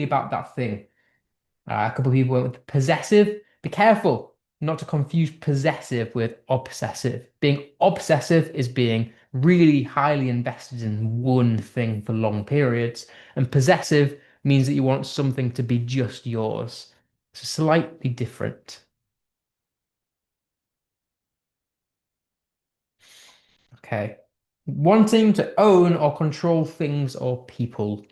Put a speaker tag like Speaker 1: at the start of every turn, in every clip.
Speaker 1: about that thing. A couple of people went with possessive. Be careful not to confuse possessive with obsessive. Being obsessive is being really highly invested in one thing for long periods, and possessive means that you want something to be just yours. So slightly different. Okay. Wanting to own or control things or people.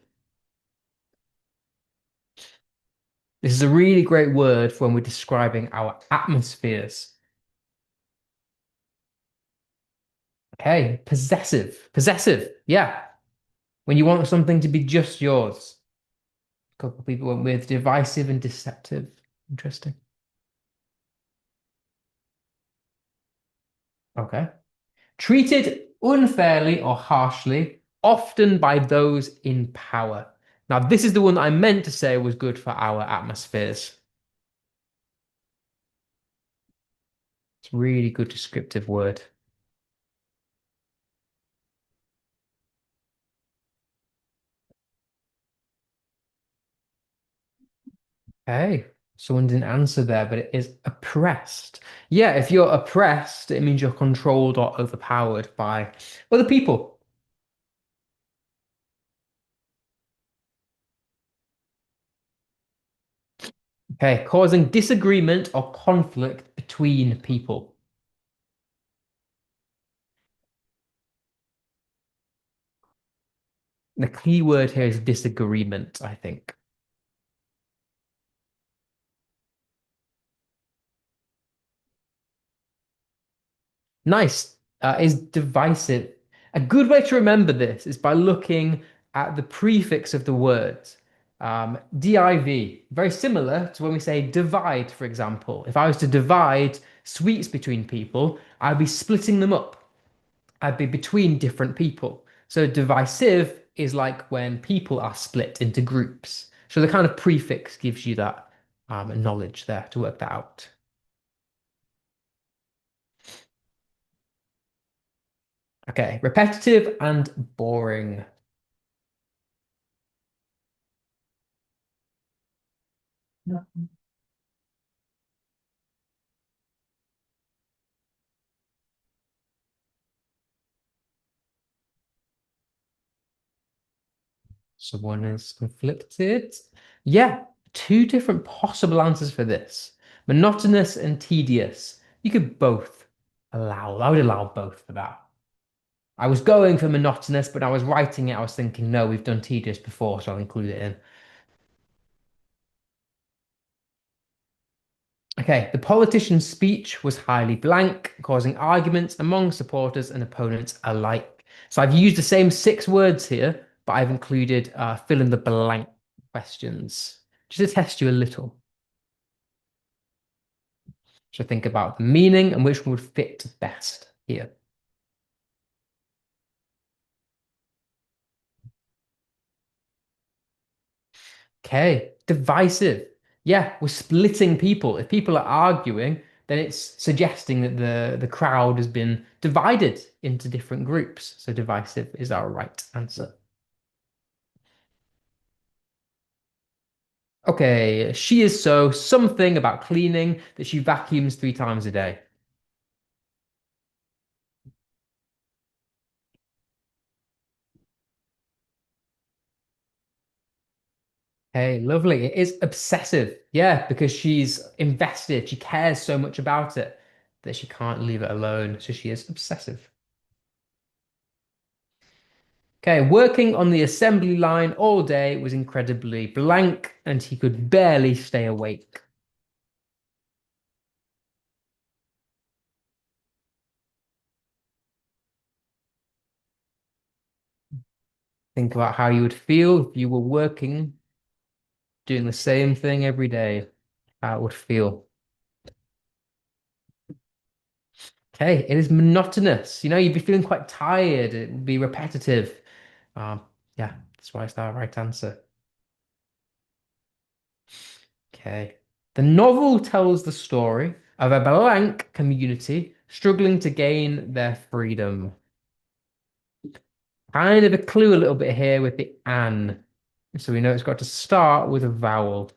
Speaker 1: This is a really great word for when we're describing our atmospheres. Okay, possessive. Possessive. Yeah. When you want something to be just yours. A couple of people went with divisive and deceptive. Interesting. Okay. Treated unfairly or harshly, often by those in power. Now, this is the one that I meant to say was good for our atmospheres. It's a really good descriptive word. Hey, someone didn't answer there, but it is oppressed. Yeah, if you're oppressed, it means you're controlled or overpowered by other people. Okay, causing disagreement or conflict between people. The key word here is disagreement, I think. Nice, is divisive. A good way to remember this is by looking at the prefix of the words. Div, very similar to when we say divide, for example. If I was to divide sweets between people, I'd be splitting them up. I'd be between different people. So divisive is like when people are split into groups. So the kind of prefix gives you that knowledge there to work that out. Okay, repetitive and boring. Someone is conflicted. Yeah, two different possible answers for this. Monotonous and tedious. You could both allow. I would allow both for that. I was going for monotonous, but I was writing it. I was thinking, no, we've done tedious before, so I'll include it in. Okay, the politician's speech was highly blank, causing arguments among supporters and opponents alike. So I've used the same six words here, but I've included fill in the blank questions just to test you a little. So think about the meaning and which one would fit best here. Okay, divisive. Yeah, we're splitting people. If people are arguing, then it's suggesting that the crowd has been divided into different groups. So divisive is our right answer. Okay, she is so something about cleaning that she vacuums 3 times a day. Hey, lovely. It is obsessive. Yeah, because she's invested. She cares so much about it that she can't leave it alone. So she is obsessive. Okay, working on the assembly line all day was incredibly blank and he could barely stay awake. Think about how you would feel if you were working, doing the same thing every day. How it would feel. Okay, it is monotonous. You'd be feeling quite tired. It would be repetitive. Um, yeah, that's why it's the right answer. Okay. The novel tells the story of a blank community struggling to gain their freedom. Kind of a clue a little bit here with the Anne. So we know it's got to start with a vowel.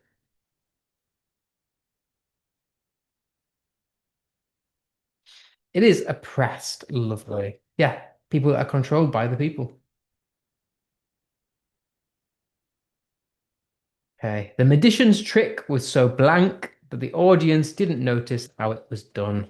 Speaker 1: It is oppressed, lovely. Yeah, people that are controlled by the people. Okay. The magician's trick was so blank that the audience didn't notice how it was done.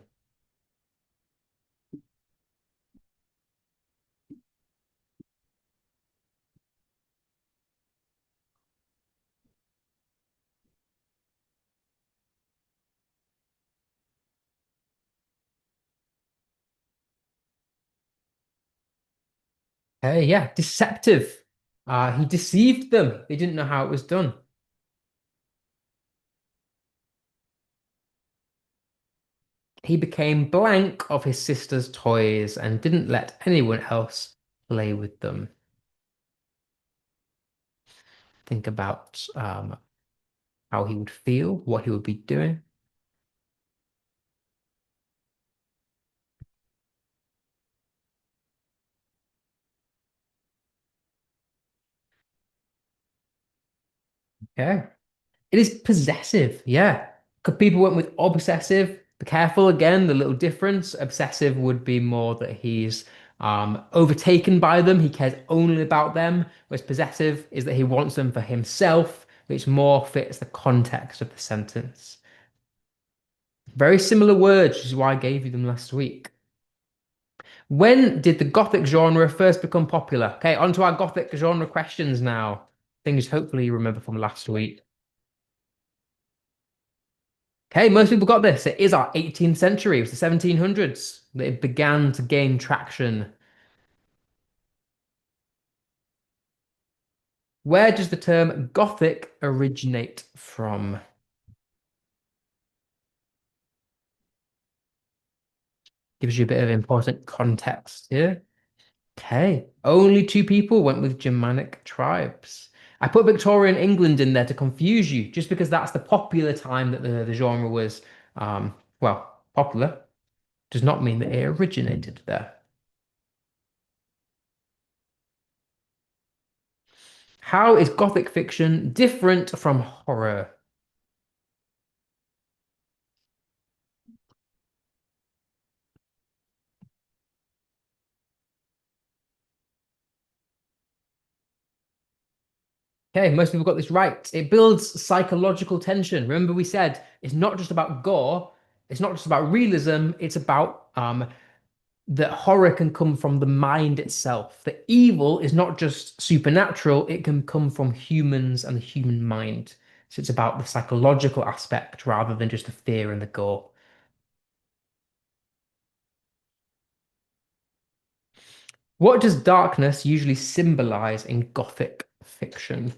Speaker 1: Hey, yeah, deceptive. He deceived them. They didn't know how it was done. He became blank of his sister's toys and didn't let anyone else play with them. Think about how he would feel, what he would be doing. Okay. It is possessive, yeah. People went with obsessive. Be careful again, the little difference. Obsessive would be more that he's overtaken by them. He cares only about them. Whereas possessive is that he wants them for himself, which more fits the context of the sentence. Very similar words, which is why I gave you them last week. When did the Gothic genre first become popular? Okay, on to our Gothic genre questions now. Things hopefully you remember from last week. Okay, most people got this. It is our 18th century. It was the 1700s that it began to gain traction. Where does the term Gothic originate from? Gives you a bit of important context here. Okay, only two people went with Germanic tribes. I put Victorian England in there to confuse you, just because that's the popular time that the genre was, popular. Does not mean that it originated there. How is Gothic fiction different from horror? Okay, most people got this right. It builds psychological tension. Remember, we said it's not just about gore, it's not just about realism, it's about that horror can come from the mind itself. The evil is not just supernatural, it can come from humans and the human mind. So it's about the psychological aspect rather than just the fear and the gore. What does darkness usually symbolize in Gothic fiction?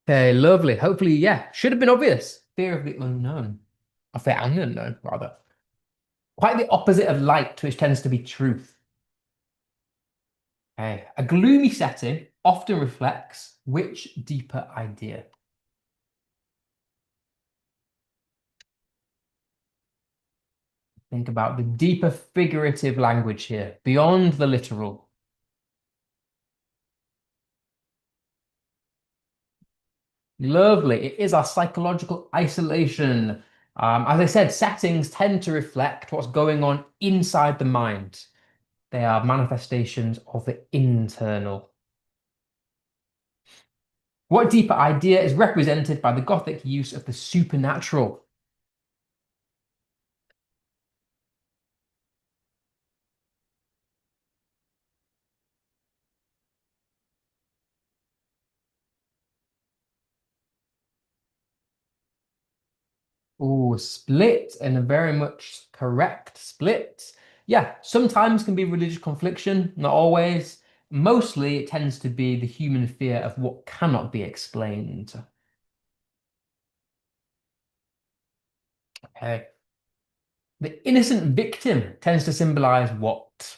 Speaker 1: Okay, lovely. Hopefully, yeah, should have been obvious. Fear of the unknown. Or fear and the unknown, rather. Quite the opposite of light, which tends to be truth. Okay. A gloomy setting often reflects which deeper idea? Think about the deeper figurative language here, beyond the literal. Lovely. It is our psychological isolation. As I said, settings tend to reflect what's going on inside the mind. They are manifestations of the internal. What deeper idea is represented by the Gothic use of the supernatural? Oh, split and a very much correct split. Yeah, sometimes can be religious confliction, not always. Mostly it tends to be the human fear of what cannot be explained. Okay. The innocent victim tends to symbolize what?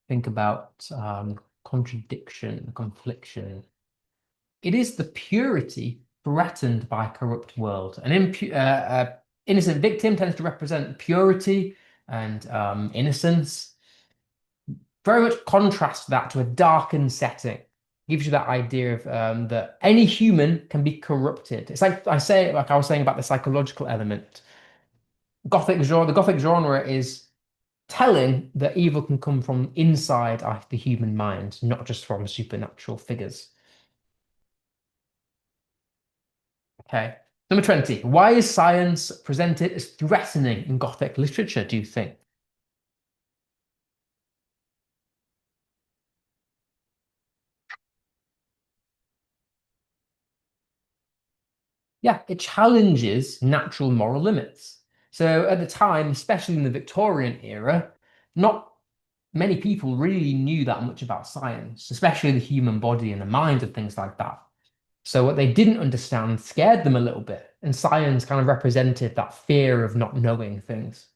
Speaker 1: Think about contradiction, confliction. It is the purity threatened by a corrupt world. An innocent victim tends to represent purity and innocence. Very much contrast that to a darkened setting. Gives you that idea of that any human can be corrupted. It's like I was saying about the psychological element. The Gothic genre is telling that evil can come from inside the human mind, not just from supernatural figures. Okay. Number 20. Why is science presented as threatening in Gothic literature, do you think? Yeah, it challenges natural moral limits. So at the time, especially in the Victorian era, not many people really knew that much about science, especially the human body and the mind and things like that. So what they didn't understand scared them a little bit, and science kind of represented that fear of not knowing things.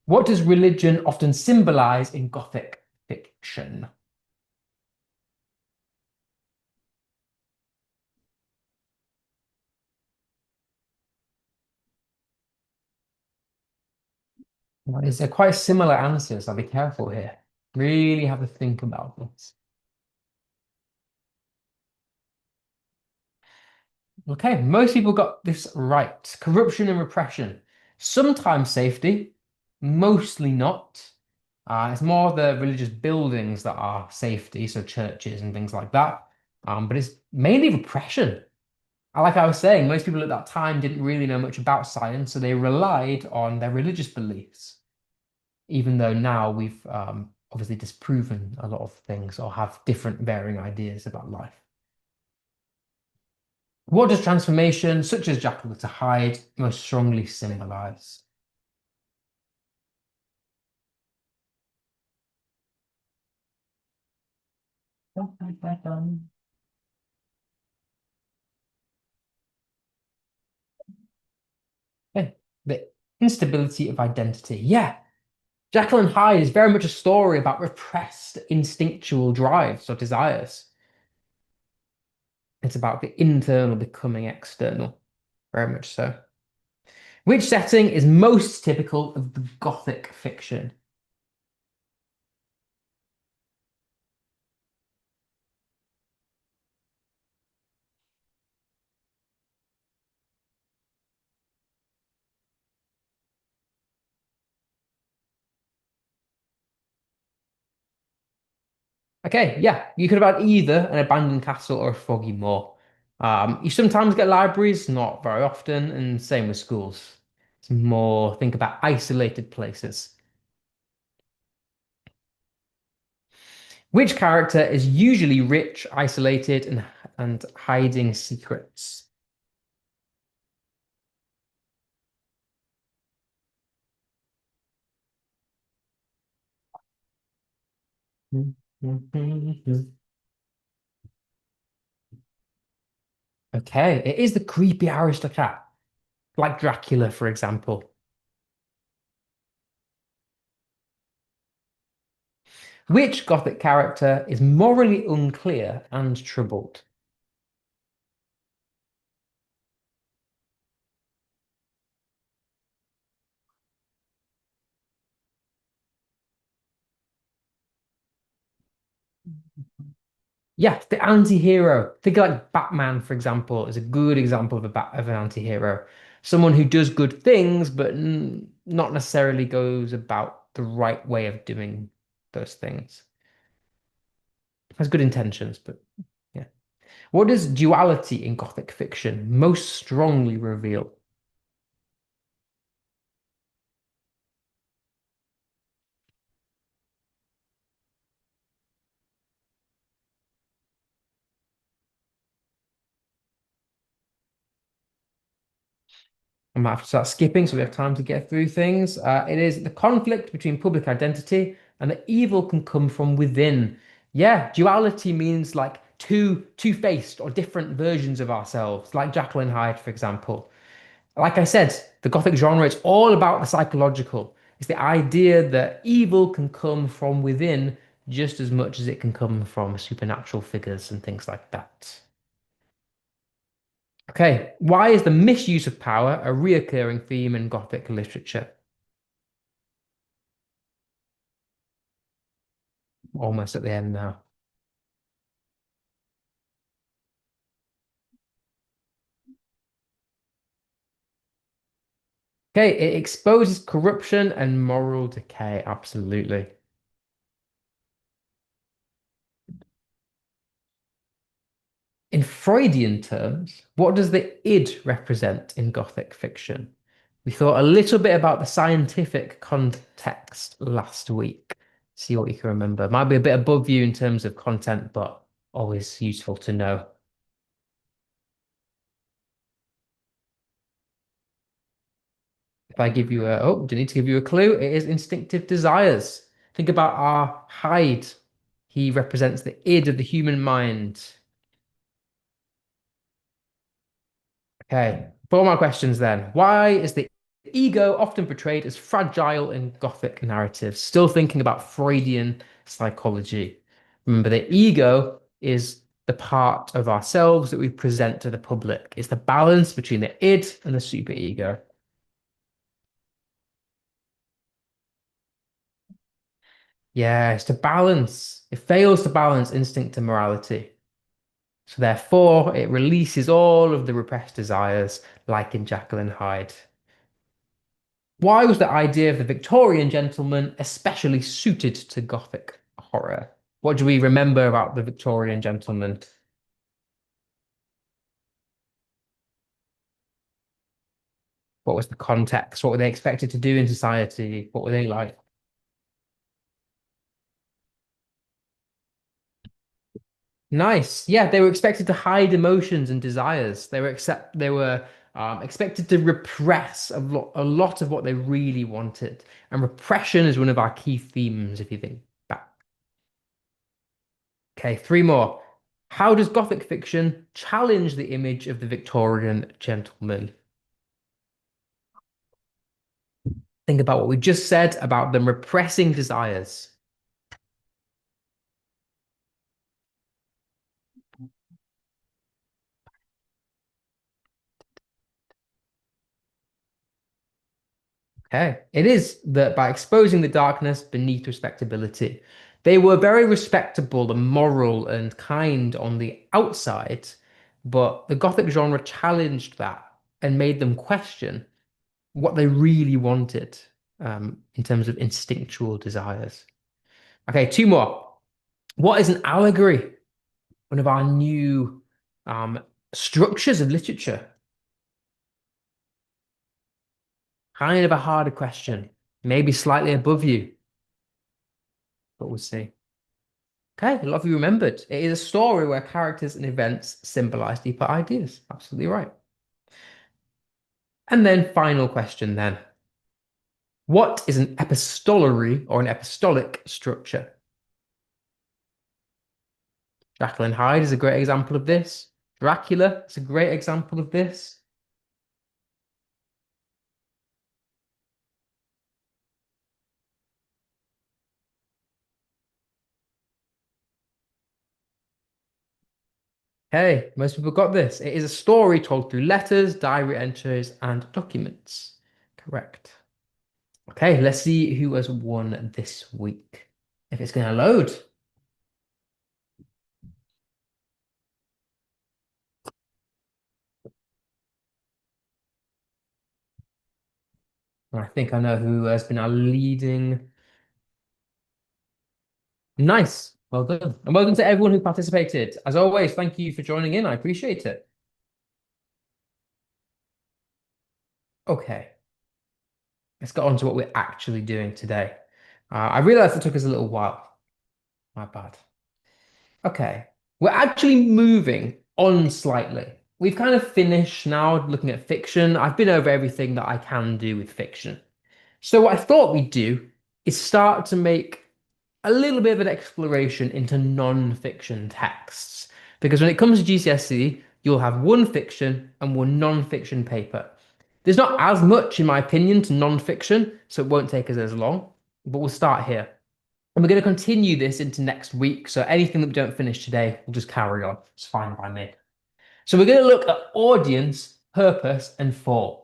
Speaker 1: What does religion often symbolize in Gothic fiction? Well, these are quite similar answers. I'll be careful here. Really have to think about this. Okay, most people got this right. Corruption and repression. Sometimes safety, mostly not. It's more the religious buildings that are safety, so churches and things like that. But it's mainly repression. Like I was saying, most people at that time didn't really know much about science, so they relied on their religious beliefs, even though now we've obviously disproven a lot of things or have different varying ideas about life. What does transformation, such as Jekyll to Hyde, most strongly symbolize? Yeah, the instability of identity. Yeah, Jekyll and Hyde is very much a story about repressed instinctual drives or desires. It's about the internal becoming external, very much so. Which setting is most typical of the Gothic fiction? Okay, yeah, you could have had either an abandoned castle or a foggy moor. You sometimes get libraries, not very often, and same with schools. It's more, think about isolated places. Which character is usually rich, isolated, and hiding secrets? Okay, it is the creepy aristocrat, like Dracula, for example. Which Gothic character is morally unclear and troubled? Yeah, the anti-hero. Think of like Batman, for example, is a good example of of an anti-hero. Someone who does good things, but not necessarily goes about the right way of doing those things. Has good intentions, but yeah. What does duality in Gothic fiction most strongly reveal? I might have to start skipping so we have time to get through things. It is the conflict between public identity and that evil can come from within. Yeah, duality means like two-faced or different versions of ourselves, like Jekyll and Hyde, for example. Like I said, the Gothic genre, it's all about the psychological. It's the idea that evil can come from within just as much as it can come from supernatural figures and things like that. Okay, why is the misuse of power a reoccurring theme in Gothic literature? Almost at the end now. Okay, it exposes corruption and moral decay. Absolutely. In Freudian terms, what does the id represent in Gothic fiction? We thought a little bit about the scientific context last week. See what you can remember. Might be a bit above you in terms of content, but always useful to know. If I give you do I need to give you a clue? It is instinctive desires. Think about our Hyde. He represents the id of the human mind. Okay, four more questions then. Why is the ego often portrayed as fragile in Gothic narratives? Still thinking about Freudian psychology. Remember, the ego is the part of ourselves that we present to the public. It's the balance between the id and the superego. Yeah, it's to balance. It fails to balance instinct and morality. So therefore, it releases all of the repressed desires, like in Jekyll and Hyde. Why was the idea of the Victorian gentleman especially suited to Gothic horror? What do we remember about the Victorian gentleman? What was the context? What were they expected to do in society? What were they like? Nice. Yeah, they were expected to hide emotions and desires. They were expected to repress a lot of what they really wanted. And repression is one of our key themes, if you think back. Okay, three more. How does Gothic fiction challenge the image of the Victorian gentleman? Think about what we just said about them repressing desires. Okay, it is that by exposing the darkness beneath respectability, they were very respectable and moral and kind on the outside, but the Gothic genre challenged that and made them question what they really wanted in terms of instinctual desires. Okay, two more. What is an allegory? One of our new um, structures of literature. Kind of a harder question, maybe slightly above you, but we'll see. Okay, a lot of you remembered. It is a story where characters and events symbolize deeper ideas. Absolutely right. And then final question then. What is an epistolary or an epistolic structure? Jacqueline Hyde is a great example of this. Dracula is a great example of this. Hey, most people got this. It is a story told through letters, diary entries, and documents. Correct. Okay, let's see who has won this week. If it's going to load. I think I know who has been our leading. Nice. Well done. And well done to everyone who participated. As always, thank you for joining in. I appreciate it. Okay, let's get on to what we're actually doing today. I realized it took us a little while. My bad. Okay, we're actually moving on slightly. We've kind of finished now looking at fiction. I've been over everything that I can do with fiction. So what I thought we'd do is start to make a little bit of an exploration into non-fiction texts. Because when it comes to GCSE, you'll have one fiction and one non-fiction paper. There's not as much, in my opinion, to non-fiction, so it won't take us as long, but we'll start here. And we're going to continue this into next week. So anything that we don't finish today, we'll just carry on. It's fine by me. So we're going to look at audience, purpose, and form.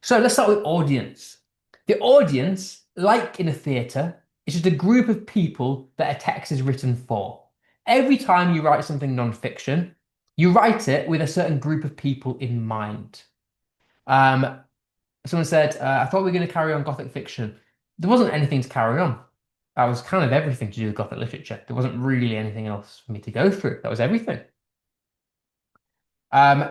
Speaker 1: So let's start with audience. The audience, like in a theatre, is just a group of people that a text is written for. Every time you write something non-fiction, you write it with a certain group of people in mind. Um, Someone said, I thought we were going to carry on Gothic fiction. There wasn't anything to carry on. That was kind of everything to do with Gothic literature. There wasn't really anything else for me to go through. That was everything. Um,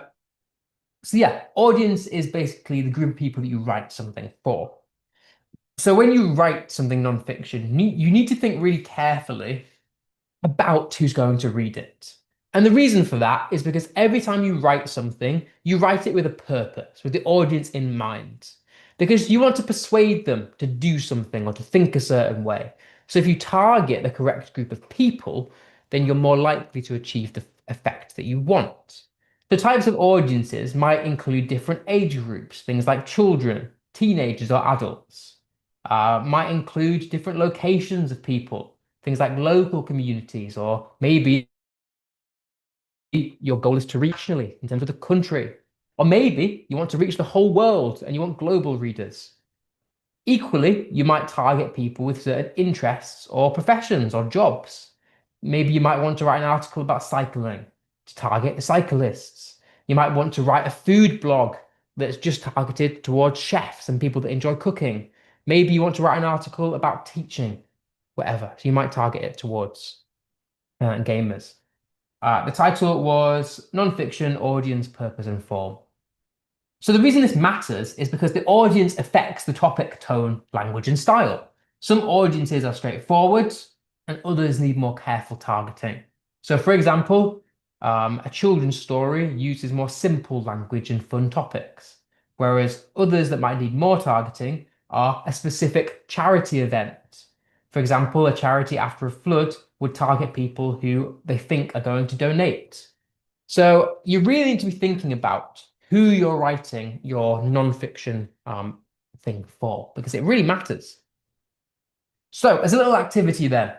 Speaker 1: so yeah, audience is basically the group of people that you write something for. So when you write something non-fiction, you need to think really carefully about who's going to read it. And the reason for that is because every time you write something, you write it with a purpose, with the audience in mind. Because you want to persuade them to do something or to think a certain way. So if you target the correct group of people, then you're more likely to achieve the effect that you want. The types of audiences might include different age groups, things like children, teenagers, or adults. Might include different locations of people, things like local communities, or maybe your goal is to reach nationally in terms of the country. Or maybe you want to reach the whole world and you want global readers. Equally, you might target people with certain interests or professions or jobs. Maybe you might want to write an article about cycling to target the cyclists. You might want to write a food blog that's just targeted towards chefs and people that enjoy cooking. Maybe you want to write an article about teaching, whatever. So you might target it towards gamers. The title was Non-Fiction, Audience, Purpose, and Form. So the reason this matters is because the audience affects the topic, tone, language, and style. Some audiences are straightforward and others need more careful targeting. So for example, a children's story uses more simple language and fun topics, whereas others that might need more targeting are a specific charity event. For example, a charity after a flood would target people who they think are going to donate. So you really need to be thinking about who you're writing your non-fiction thing for, because it really matters. So as a little activity then,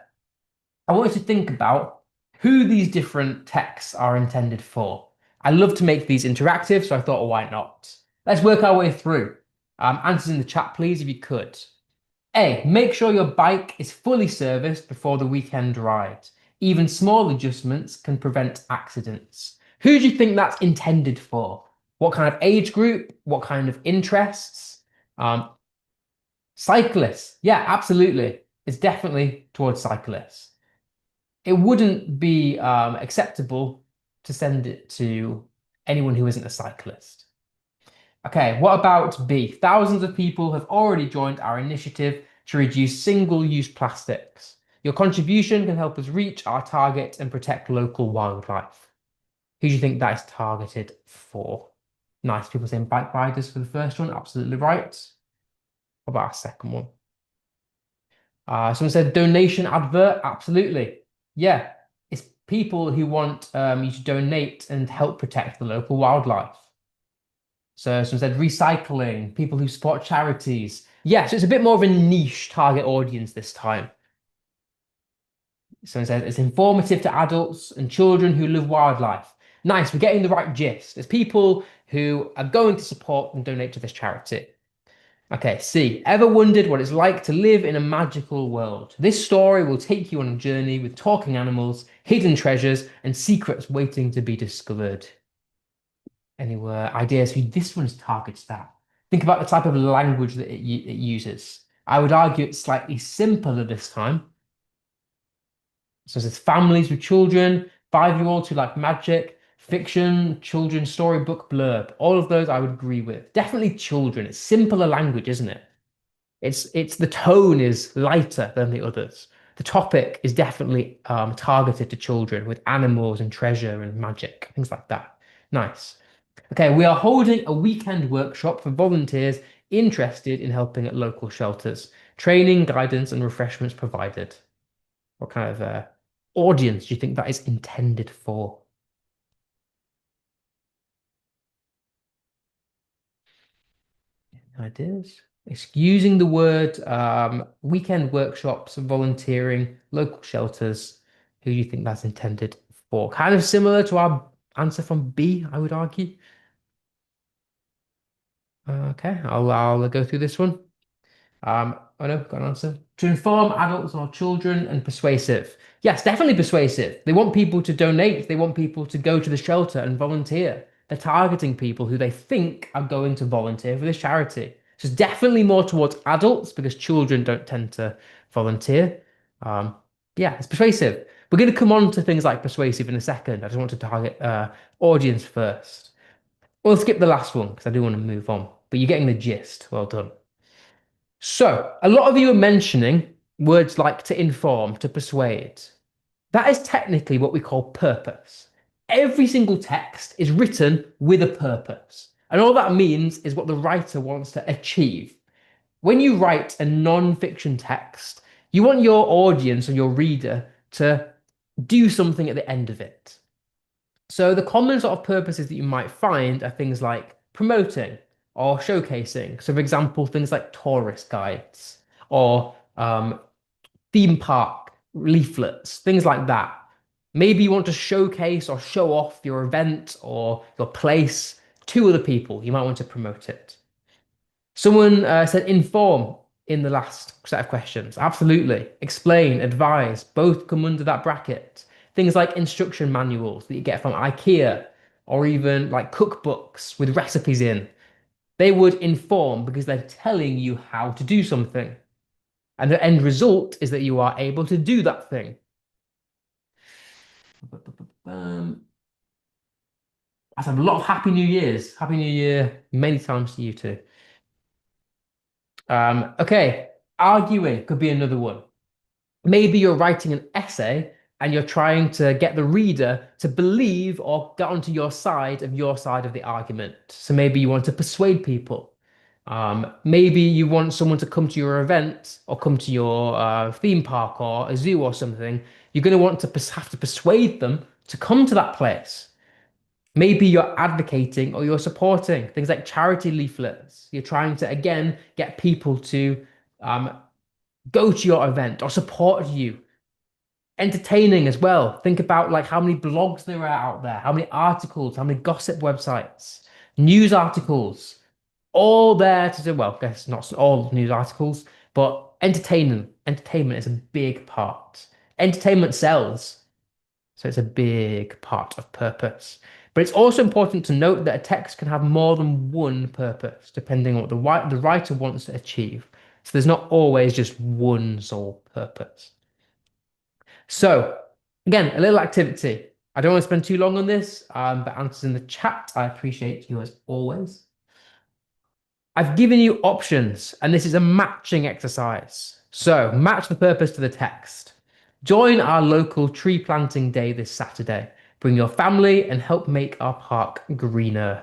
Speaker 1: I want you to think about who these different texts are intended for. I love to make these interactive, so I thought, well, why not? Let's work our way through. Answers in the chat, please, if you could. A, make sure your bike is fully serviced before the weekend ride. Even small adjustments can prevent accidents. Who do you think that's intended for? What kind of age group? What kind of interests? Um, Cyclists. Yeah, absolutely. It's definitely towards cyclists. It wouldn't be acceptable to send it to anyone who isn't a cyclist. Okay, what about B? Thousands of people have already joined our initiative to reduce single-use plastics. Your contribution can help us reach our target and protect local wildlife. Who do you think that is targeted for? Nice, people saying bike riders for the first one, absolutely right. What about our second one? Someone said donation advert, absolutely. Yeah, it's people who want you to donate and help protect the local wildlife. So someone said recycling, people who support charities. Yeah, so it's a bit more of a niche target audience this time. Someone said it's informative to adults and children who love wildlife. Nice, we're getting the right gist. There's people who are going to support and donate to this charity. Okay, C. Ever wondered what it's like to live in a magical world? This story will take you on a journey with talking animals, hidden treasures, and secrets waiting to be discovered. Any ideas who this one targets that? Think about the type of language that it uses. I would argue it's slightly simpler this time. So it says families with children, 5-year-olds who like magic, fiction, children's storybook blurb. All of those I would agree with. Definitely children. It's simpler language, isn't it? It's the tone is lighter than the others. The topic is definitely targeted to children with animals and treasure and magic, things like that. Nice. Okay, we are holding a weekend workshop for volunteers interested in helping at local shelters. Training, guidance, and refreshments provided. What kind of audience do you think that is intended for? Ideas? It's using the word weekend workshops, volunteering, local shelters. Who do you think that's intended for? Kind of similar to our answer from B, I would argue. Okay, I'll go through this one. I know, got an answer. To inform adults or children and persuasive. Yes, definitely persuasive. They want people to donate. They want people to go to the shelter and volunteer. They're targeting people who they think are going to volunteer for this charity. So it's definitely more towards adults because children don't tend to volunteer. Um, yeah, it's persuasive. We're going to come on to things like persuasive in a second. I just want to target audience first. We'll skip the last one because I do want to move on. But you're getting the gist. Well done. So, a lot of you are mentioning words like to inform, to persuade. That is technically what we call purpose. Every single text is written with a purpose. And all that means is what the writer wants to achieve. When you write a non-fiction text, you want your audience or your reader to do something at the end of it. So the common sort of purposes that you might find are things like promoting or showcasing. So, for example, things like tourist guides or theme park leaflets, things like that. Maybe you want to showcase or show off your event or your place to other people. You might want to promote it. Someone said inform in the last set of questions. Absolutely. Explain, advise, both come under that bracket. Things like instruction manuals that you get from IKEA or even like cookbooks with recipes in. They would inform because they're telling you how to do something. And the end result is that you are able to do that thing. I've had a lot of Happy New Year's. Happy New Year many times to you too. Okay, arguing could be another one. Maybe you're writing an essay and you're trying to get the reader to believe or get onto your side of the argument. So maybe you want to persuade people. Maybe you want someone to come to your event or come to your theme park or a zoo or something. You're going to want to have to persuade them to come to that place. Maybe you're advocating or you're supporting things like charity leaflets. You're trying to, again, get people to um, go to your event or support you. Entertaining as well. Think about like how many blogs there are out there, how many articles, how many gossip websites, news articles, all there to do. Well, I guess not all news articles, but entertainment. Entertainment is a big part. Entertainment sells. So it's a big part of purpose. But it's also important to note that a text can have more than one purpose, depending on what the writer wants to achieve. So there's not always just one sole purpose. So again, a little activity. I don't want to spend too long on this, but answers in the chat. I appreciate you as always. I've given you options, and this is a matching exercise. So match the purpose to the text. Join our local tree planting day this Saturday. Bring your family and help make our park greener.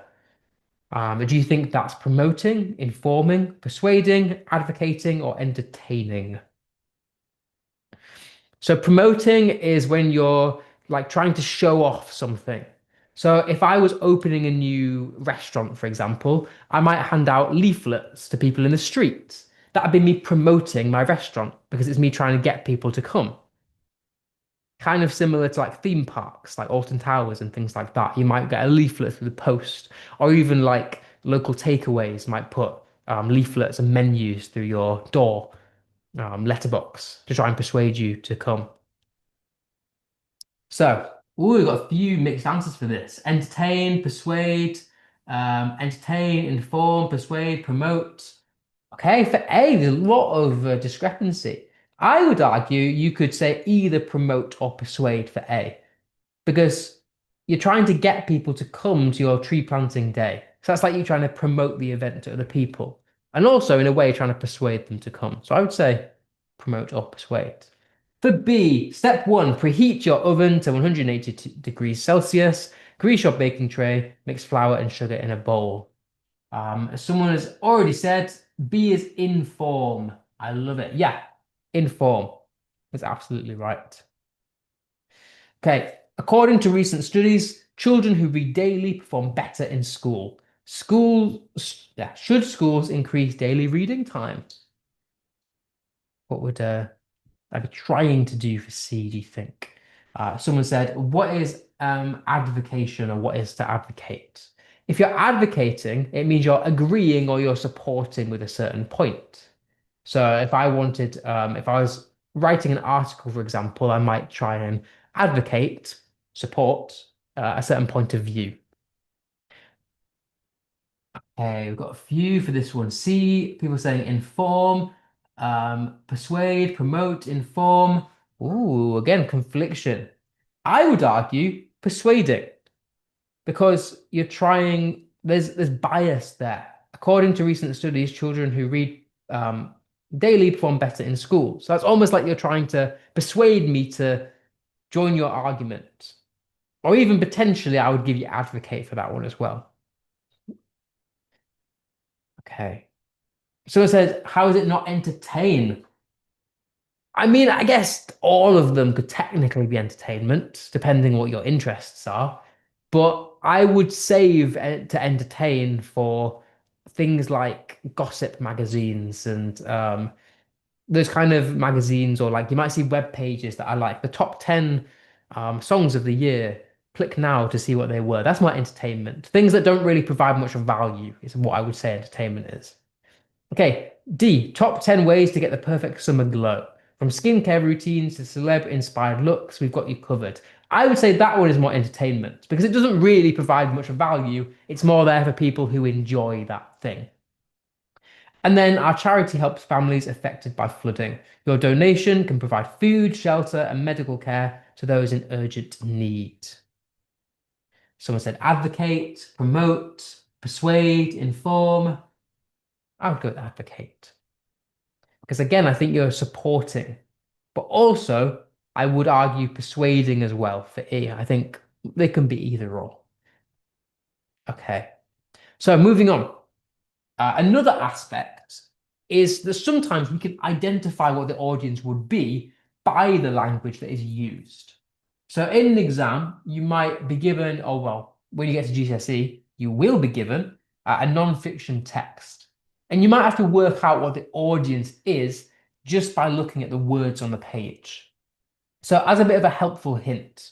Speaker 1: Do you think that's promoting, informing, persuading, advocating, or entertaining? So promoting is when you're like trying to show off something. So if I was opening a new restaurant, for example, I might hand out leaflets to people in the streets. That'd be me promoting my restaurant because it's me trying to get people to come. Kind of similar to like theme parks, like Alton Towers and things like that. You might get a leaflet through the post, or even like local takeaways might put leaflets and menus through your door letterbox to try and persuade you to come. So, ooh, we've got a few mixed answers for this. Entertain, inform, persuade, promote. Okay, for A, there's a lot of discrepancy. I would argue you could say either promote or persuade for A, because you're trying to get people to come to your tree planting day. So that's like you trying to promote the event to other people, and also in a way trying to persuade them to come. So I would say promote or persuade. For B, step one, preheat your oven to 180 degrees Celsius. Grease your baking tray. Mix flour and sugar in a bowl. As someone has already said, B is inform. I love it. Yeah, inform is absolutely right. Okay, according to recent studies, children who read daily perform better in school. Yeah, should schools increase daily reading time? What would I be trying to do for C, do you think? Someone said, what is advocation or what is to advocate? If you're advocating, it means you're agreeing or you're supporting with a certain point. So if I was writing an article, for example, I might try and advocate, support a certain point of view. Okay, we've got a few for this one. C, people saying inform, persuade, promote, inform. Ooh, again, confliction. I would argue persuading because there's bias there. According to recent studies, children who read daily perform better in school. So it's almost like you're trying to persuade me to join your argument. Or even potentially, I would give you advocate for that one as well. Okay. So it says, how is it not entertain? I mean, I guess all of them could technically be entertainment, depending what your interests are. But I would save to entertain for things like gossip magazines and those kind of magazines, or like you might see web pages that are like the top 10 songs of the year. Click now to see what they were. That's my entertainment. Things that don't really provide much value is what I would say entertainment is. Okay, D, top 10 ways to get the perfect summer glow. From skincare routines to celeb inspired looks, we've got you covered. I would say that one is more entertainment because it doesn't really provide much value. It's more there for people who enjoy that thing. And then our charity helps families affected by flooding. Your donation can provide food, shelter, and medical care to those in urgent need. Someone said advocate, promote, persuade, inform. I would go with advocate. Because again, I think you're supporting, but also I would argue persuading as well for E. I think they can be either or. Okay. So moving on. Another aspect is that sometimes we can identify what the audience would be by the language that is used. So in an exam, you might be given, oh well, when you get to GCSE, you will be given a non-fiction text. And you might have to work out what the audience is just by looking at the words on the page. So as a bit of a helpful hint,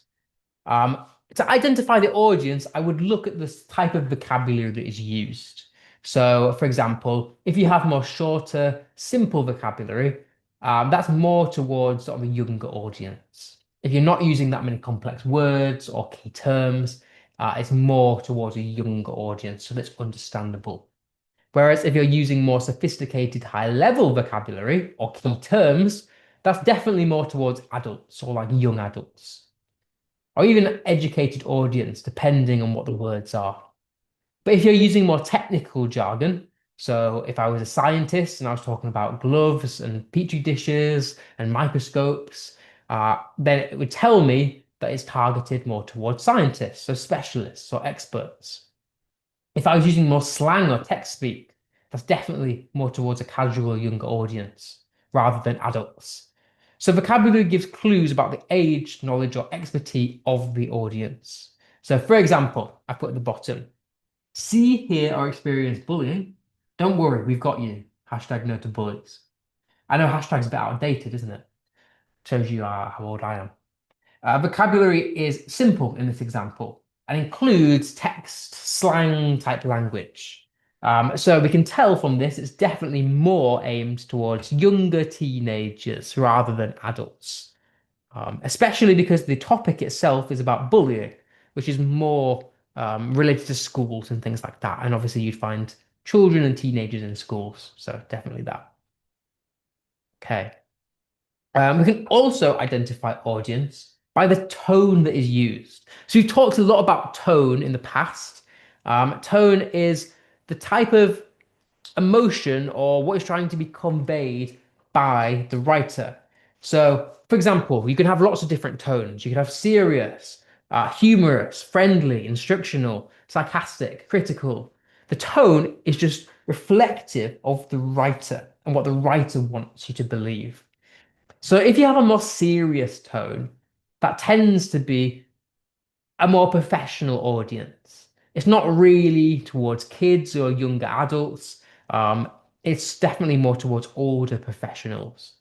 Speaker 1: um, to identify the audience, I would look at the type of vocabulary that is used. So, for example, if you have more shorter, simple vocabulary, that's more towards sort of a younger audience. If you're not using that many complex words or key terms, it's more towards a younger audience, so that's understandable. Whereas if you're using more sophisticated, high-level vocabulary or key terms, that's definitely more towards adults or like young adults or even an educated audience, depending on what the words are. But if you're using more technical jargon, so if I was a scientist and I was talking about gloves and petri dishes and microscopes, then it would tell me that it's targeted more towards scientists, so specialists or experts. If I was using more slang or text speak, that's definitely more towards a casual younger audience rather than adults. So vocabulary gives clues about the age, knowledge, or expertise of the audience. So for example, I put at the bottom, see, hear, or experience bullying. Don't worry, we've got you. Hashtag no to bullies. I know hashtag's a bit outdated, isn't it? Shows you how old I am. Vocabulary is simple in this example and includes text, slang type language. So we can tell from this it's definitely more aimed towards younger teenagers rather than adults, especially because the topic itself is about bullying, which is more related to schools and things like that. And obviously, you'd find children and teenagers in schools, so definitely that. Okay. We can also identify audience by the tone that is used. So we've talked a lot about tone in the past. Tone is the type of emotion or what is trying to be conveyed by the writer. So, for example, you can have lots of different tones. You can have serious, humorous, friendly, instructional, sarcastic, critical. The tone is just reflective of the writer and what the writer wants you to believe. So if you have a more serious tone, that tends to be a more professional audience. It's not really towards kids or younger adults. It's definitely more towards older professionals.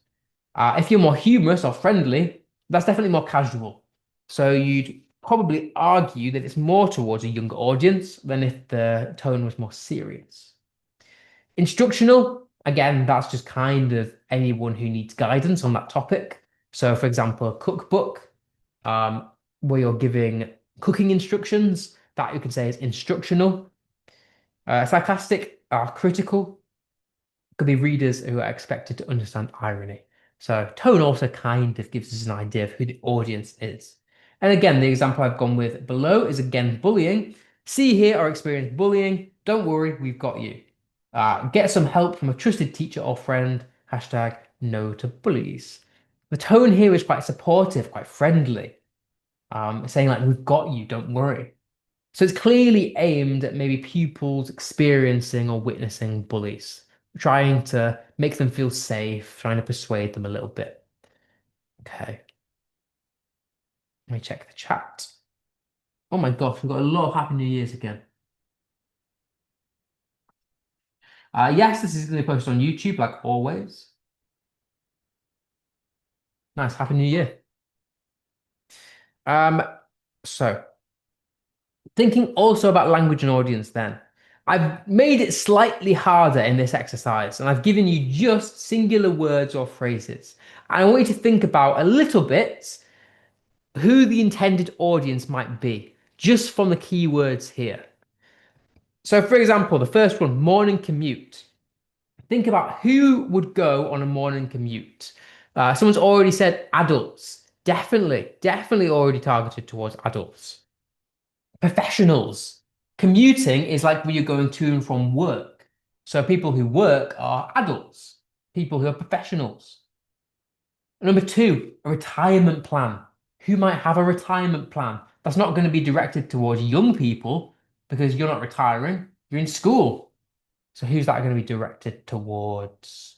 Speaker 1: If you're more humorous or friendly, that's definitely more casual. So you'd probably argue that it's more towards a younger audience than if the tone was more serious. Instructional, again, that's just kind of anyone who needs guidance on that topic. So, for example, a cookbook, where you're giving cooking instructions, that you could say is instructional. Sarcastic are critical, could be readers who are expected to understand irony. So tone also kind of gives us an idea of who the audience is. And again, the example I've gone with below is again bullying. See here or experience bullying. Don't worry, we've got you. Get some help from a trusted teacher or friend. Hashtag no to bullies. The tone here is quite supportive, quite friendly. Saying like, we've got you, don't worry. So it's clearly aimed at maybe pupils experiencing or witnessing bullies, trying to make them feel safe, trying to persuade them a little bit. Okay, let me check the chat. Oh my gosh, we've got a lot of Happy New Year's again. Yes, this is going to be posted on YouTube like always. Nice, Happy New Year. Um, so thinking also about language and audience then. I've made it slightly harder in this exercise, and I've given you just singular words or phrases. And I want you to think about a little bit who the intended audience might be, just from the keywords here. So, for example, the first one, morning commute. Think about who would go on a morning commute. Someone's already said adults. Definitely already targeted towards adults. Professionals. Commuting is like when you're going to and from work. So people who work are adults, people who are professionals. Number two, a retirement plan. Who might have a retirement plan? That's not going to be directed towards young people because you're not retiring, you're in school. So who's that going to be directed towards?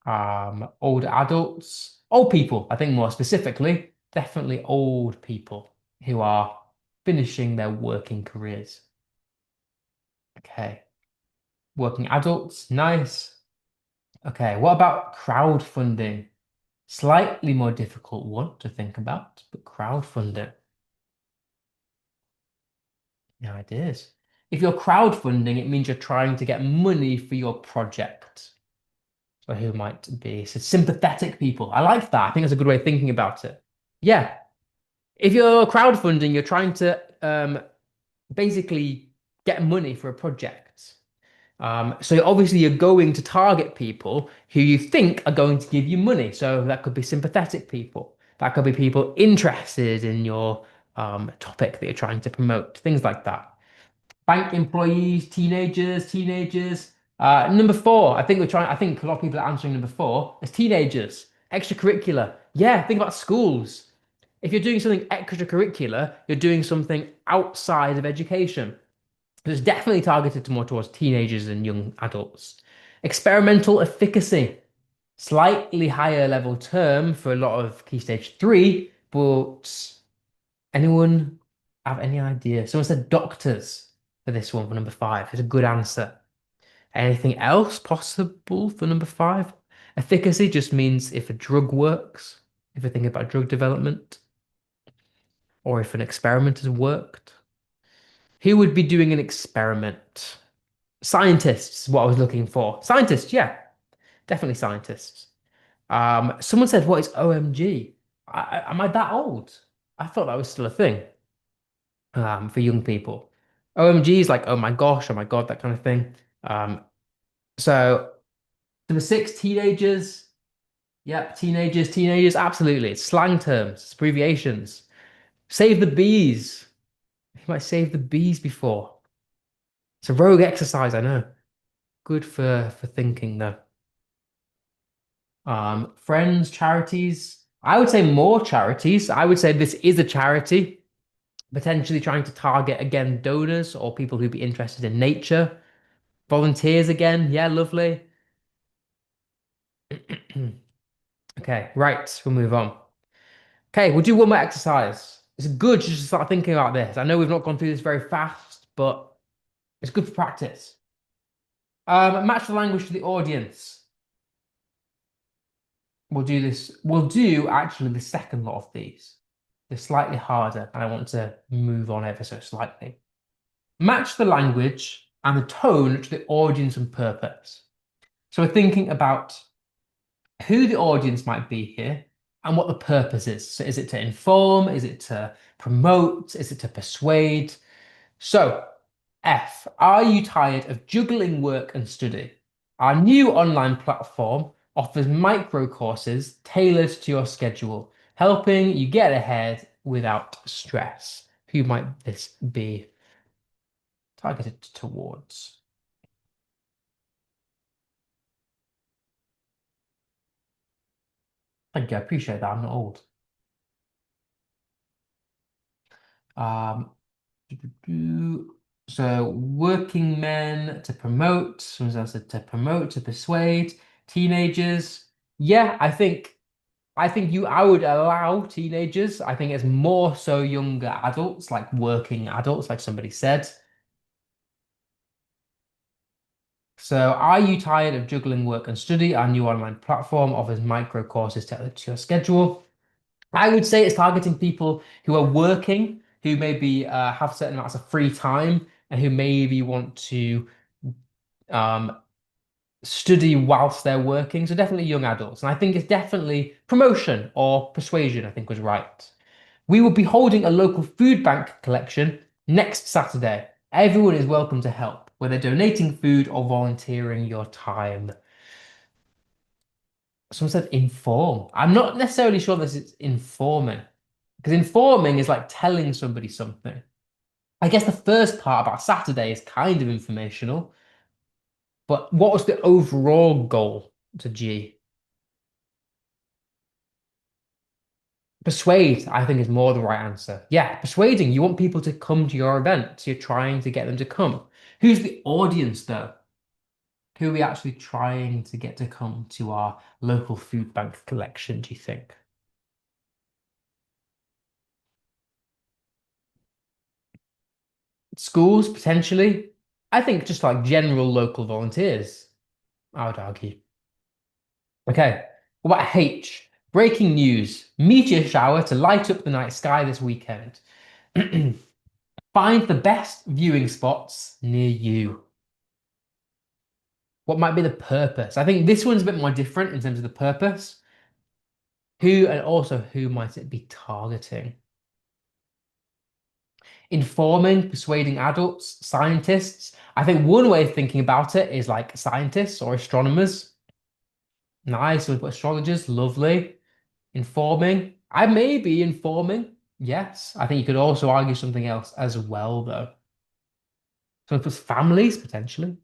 Speaker 1: Older adults, old people, I think more specifically, definitely old people who are finishing their working careers. Okay, working adults, nice. Okay, what about crowdfunding? Slightly more difficult one to think about, but crowdfunding. Yeah, it is. If you're crowdfunding, it means you're trying to get money for your project. So who might be? So sympathetic people. I like that. I think that's a good way of thinking about it. Yeah. If you're crowdfunding, you're trying to basically get money for a project. So obviously you're going to target people who you think are going to give you money. So that could be sympathetic people. That could be people interested in your topic that you're trying to promote, things like that. Bank employees, teenagers. Number four, I think a lot of people are answering number four as teenagers. Extracurricular. Yeah, think about schools. If you're doing something extracurricular, you're doing something outside of education. It's definitely targeted more towards teenagers and young adults. Experimental efficacy, slightly higher level term for a lot of Key Stage 3, but anyone have any idea? Someone said doctors for this one for number five. It's a good answer. Anything else possible for number five? Efficacy just means if a drug works, if we think about drug development, or if an experiment has worked. Who would be doing an experiment? Scientists, what I was looking for. Scientists, yeah, definitely scientists. Someone said, what is OMG? Am I that old? I thought that was still a thing for young people. OMG is like, oh my gosh, oh my God, that kind of thing. Um, so for the six teenagers, yep, teenagers, absolutely. It's slang terms, it's abbreviations. Save the bees. You might save the bees before. It's a rogue exercise, I know. Good for thinking though. Friends, charities. I would say more charities. I would say this is a charity, potentially trying to target again donors or people who'd be interested in nature. Volunteers again. Yeah, lovely. Okay, right, we'll move on. Okay, we'll do one more exercise. It's good just to start thinking about this. I know we've not gone through this very fast, but it's good for practice. Match the language to the audience. We'll do this. We'll do actually the second lot of these. They're slightly harder, and I want to move on ever so slightly. Match the language and the tone to the audience and purpose. So we're thinking about who the audience might be here and what the purpose is. So is it to inform? Is it to promote? Is it to persuade? So, F, are you tired of juggling work and study? Our new online platform offers micro courses tailored to your schedule, helping you get ahead without stress. Who might this be targeted towards? Thank you, I appreciate that. I'm not old. Um, so working men to promote, someone else said to promote, to persuade, teenagers. Yeah, I think I would allow teenagers. I think it's more so younger adults, like working adults, like somebody said. So, are you tired of juggling work and study? Our new online platform offers micro courses tailored to your schedule. I would say it's targeting people who are working, who maybe have certain amounts of free time, and who maybe want to um, study whilst they're working. So definitely young adults. And I think it's definitely promotion or persuasion, I think was right. We will be holding a local food bank collection next Saturday. Everyone is welcome to help, whether donating food or volunteering your time. Someone said inform. I'm not necessarily sure this is informing, because informing is like telling somebody something. I guess the first part about Saturday is kind of informational, but what was the overall goal to G? Persuade, I think, is more the right answer. Yeah, persuading. You want people to come to your event. So you're trying to get them to come. Who's the audience, though? Who are we actually trying to get to come to our local food bank collection, do you think? Schools, potentially. I think just like general local volunteers, I would argue. Okay, what about H? Breaking news. Meteor shower to light up the night sky this weekend. Find the best viewing spots near you. What might be the purpose? I think this one's a bit more different in terms of the purpose. Who and also who might it be targeting? Informing, persuading adults, scientists. I think one way of thinking about it is like scientists or astronomers. Nice. So we put astrologers, lovely. Informing. I may be informing. Yes. I think you could also argue something else as well, though. So it puts families potentially.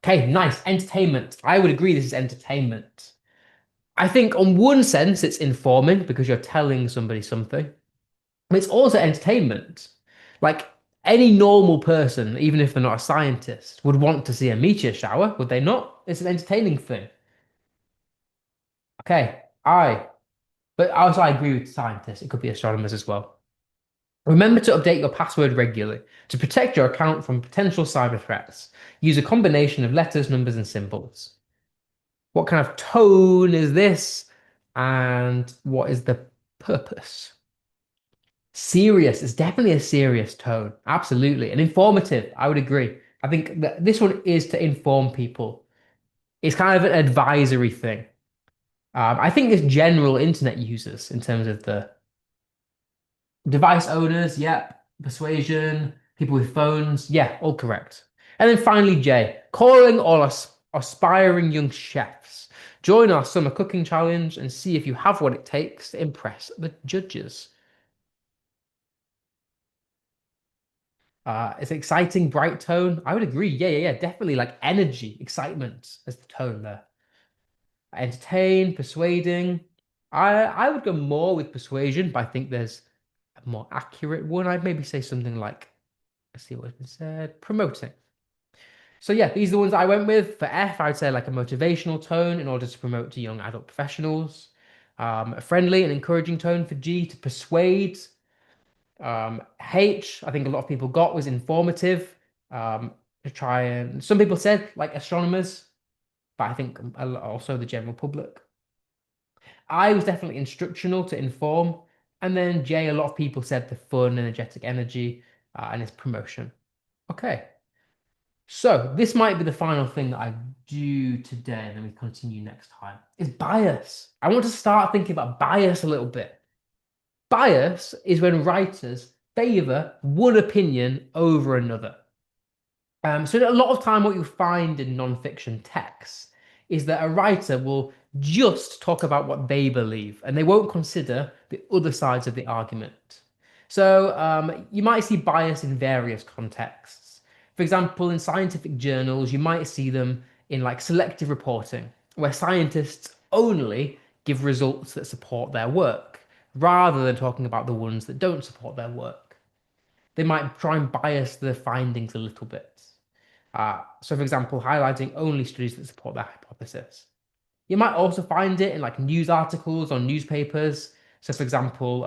Speaker 1: Okay, nice. Entertainment. I would agree this is entertainment. I think on one sense it's informing because you're telling somebody something. But it's also entertainment. Like any normal person, even if they're not a scientist, would want to see a meteor shower, would they not? It's an entertaining thing. Okay, but also I agree with scientists. It could be astronomers as well. Remember to update your password regularly to protect your account from potential cyber threats. Use a combination of letters, numbers, and symbols. What kind of tone is this? And what is the purpose? Serious. It's definitely a serious tone. Absolutely. And informative. I would agree. I think that this one is to inform people. It's kind of an advisory thing. I think it's general internet users in terms of the device owners. Yep. Persuasion, people with phones. Yeah, all correct. And then finally, Jay, calling all us aspiring young chefs. Join our summer cooking challenge and see if you have what it takes to impress the judges. It's exciting, bright tone. I would agree. Yeah, yeah, yeah. Definitely like energy, excitement as the tone there. Entertain, persuading. I would go more with persuasion, but I think there's a more accurate one. I'd maybe say something like, let's see what's been said, promoting. So yeah, these are the ones I went with. For F, I would say like a motivational tone in order to promote to young adult professionals. A friendly and encouraging tone for G to persuade. H, I think a lot of people got was informative. To try and some people said like astronomers, but I think also the general public. I was definitely instructional to inform. And then J, a lot of people said the fun, energetic energy, and its promotion. Okay, so this might be the final thing that I do today, and then we continue next time. Is bias. I want to start thinking about bias a little bit. Bias is when writers favor one opinion over another. So a lot of time, what you find in non-fiction texts is that a writer will just talk about what they believe, and they won't consider the other sides of the argument. So you might see bias in various contexts. For example, in scientific journals, you might see them in like selective reporting, where scientists only give results that support their work, rather than talking about the ones that don't support their work. They might try and bias the findings a little bit. So, for example, highlighting only studies that support their hypothesis. You might also find it in like news articles or newspapers. So, for example,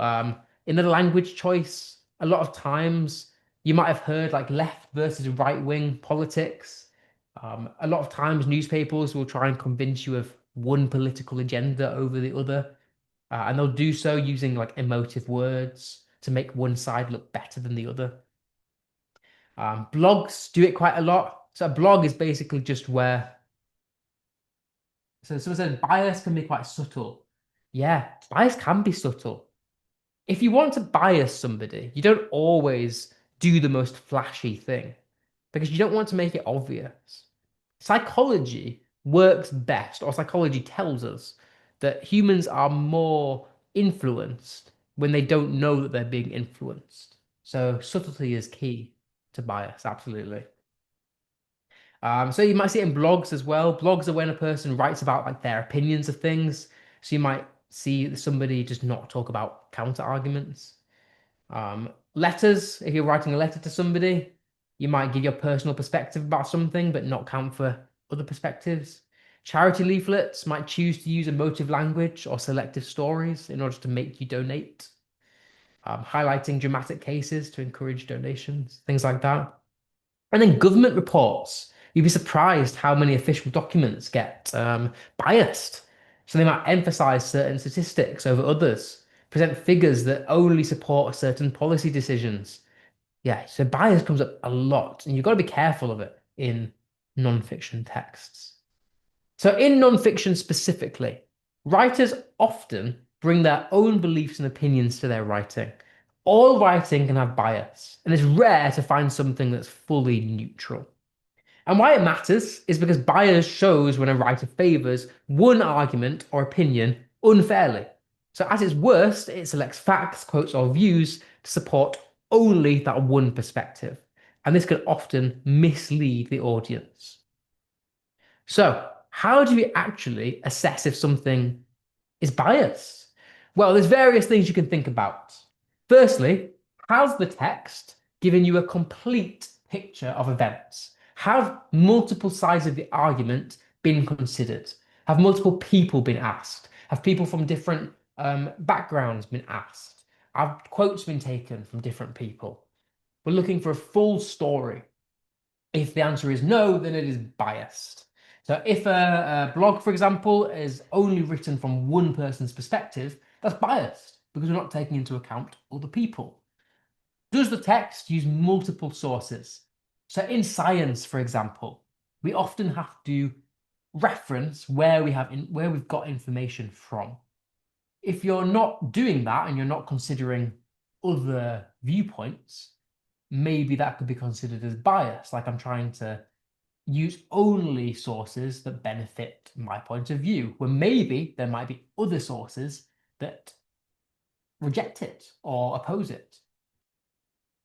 Speaker 1: in the language choice, a lot of times you might have heard like left versus right wing politics. A lot of times newspapers will try and convince you of one political agenda over the other. And they'll do so using like emotive words to make one side look better than the other. Blogs do it quite a lot. So a blog is basically just where, so someone said bias can be quite subtle. Yeah, bias can be subtle. If you want to bias somebody, you don't always do the most flashy thing because you don't want to make it obvious. Psychology works best, or psychology tells us that humans are more influenced when they don't know that they're being influenced. So subtlety is key to bias, absolutely. So you might see it in blogs as well. Blogs are when a person writes about like their opinions of things. So you might see somebody just not talk about counter arguments. Letters, if you're writing a letter to somebody, you might give your personal perspective about something, but not count for other perspectives. Charity leaflets might choose to use emotive language or selective stories in order to make you donate. Highlighting dramatic cases to encourage donations, things like that. And then government reports. You'd be surprised how many official documents get biased. So they might emphasize certain statistics over others, present figures that only support certain policy decisions. Yeah, so bias comes up a lot, and you've got to be careful of it in non-fiction texts. So, in non-fiction specifically, writers often bring their own beliefs and opinions to their writing. All writing can have bias, and it's rare to find something that's fully neutral. And why it matters is because bias shows when a writer favors one argument or opinion unfairly. So, at its worst, it selects facts, quotes, or views to support only that one perspective. And this can often mislead the audience. So, how do we actually assess if something is biased? Well, there's various things you can think about. Firstly, has the text given you a complete picture of events? Have multiple sides of the argument been considered? Have multiple people been asked? Have people from different backgrounds been asked? Have quotes been taken from different people? We're looking for a full story. If the answer is no, then it is biased. So if a blog, for example, is only written from one person's perspective, that's biased because we're not taking into account other people. Does the text use multiple sources? So in science, for example, we often have to reference where where we've got information from. If you're not doing that and you're not considering other viewpoints, maybe that could be considered as bias. Like I'm trying to use only sources that benefit my point of view, when maybe there might be other sources that reject it or oppose it.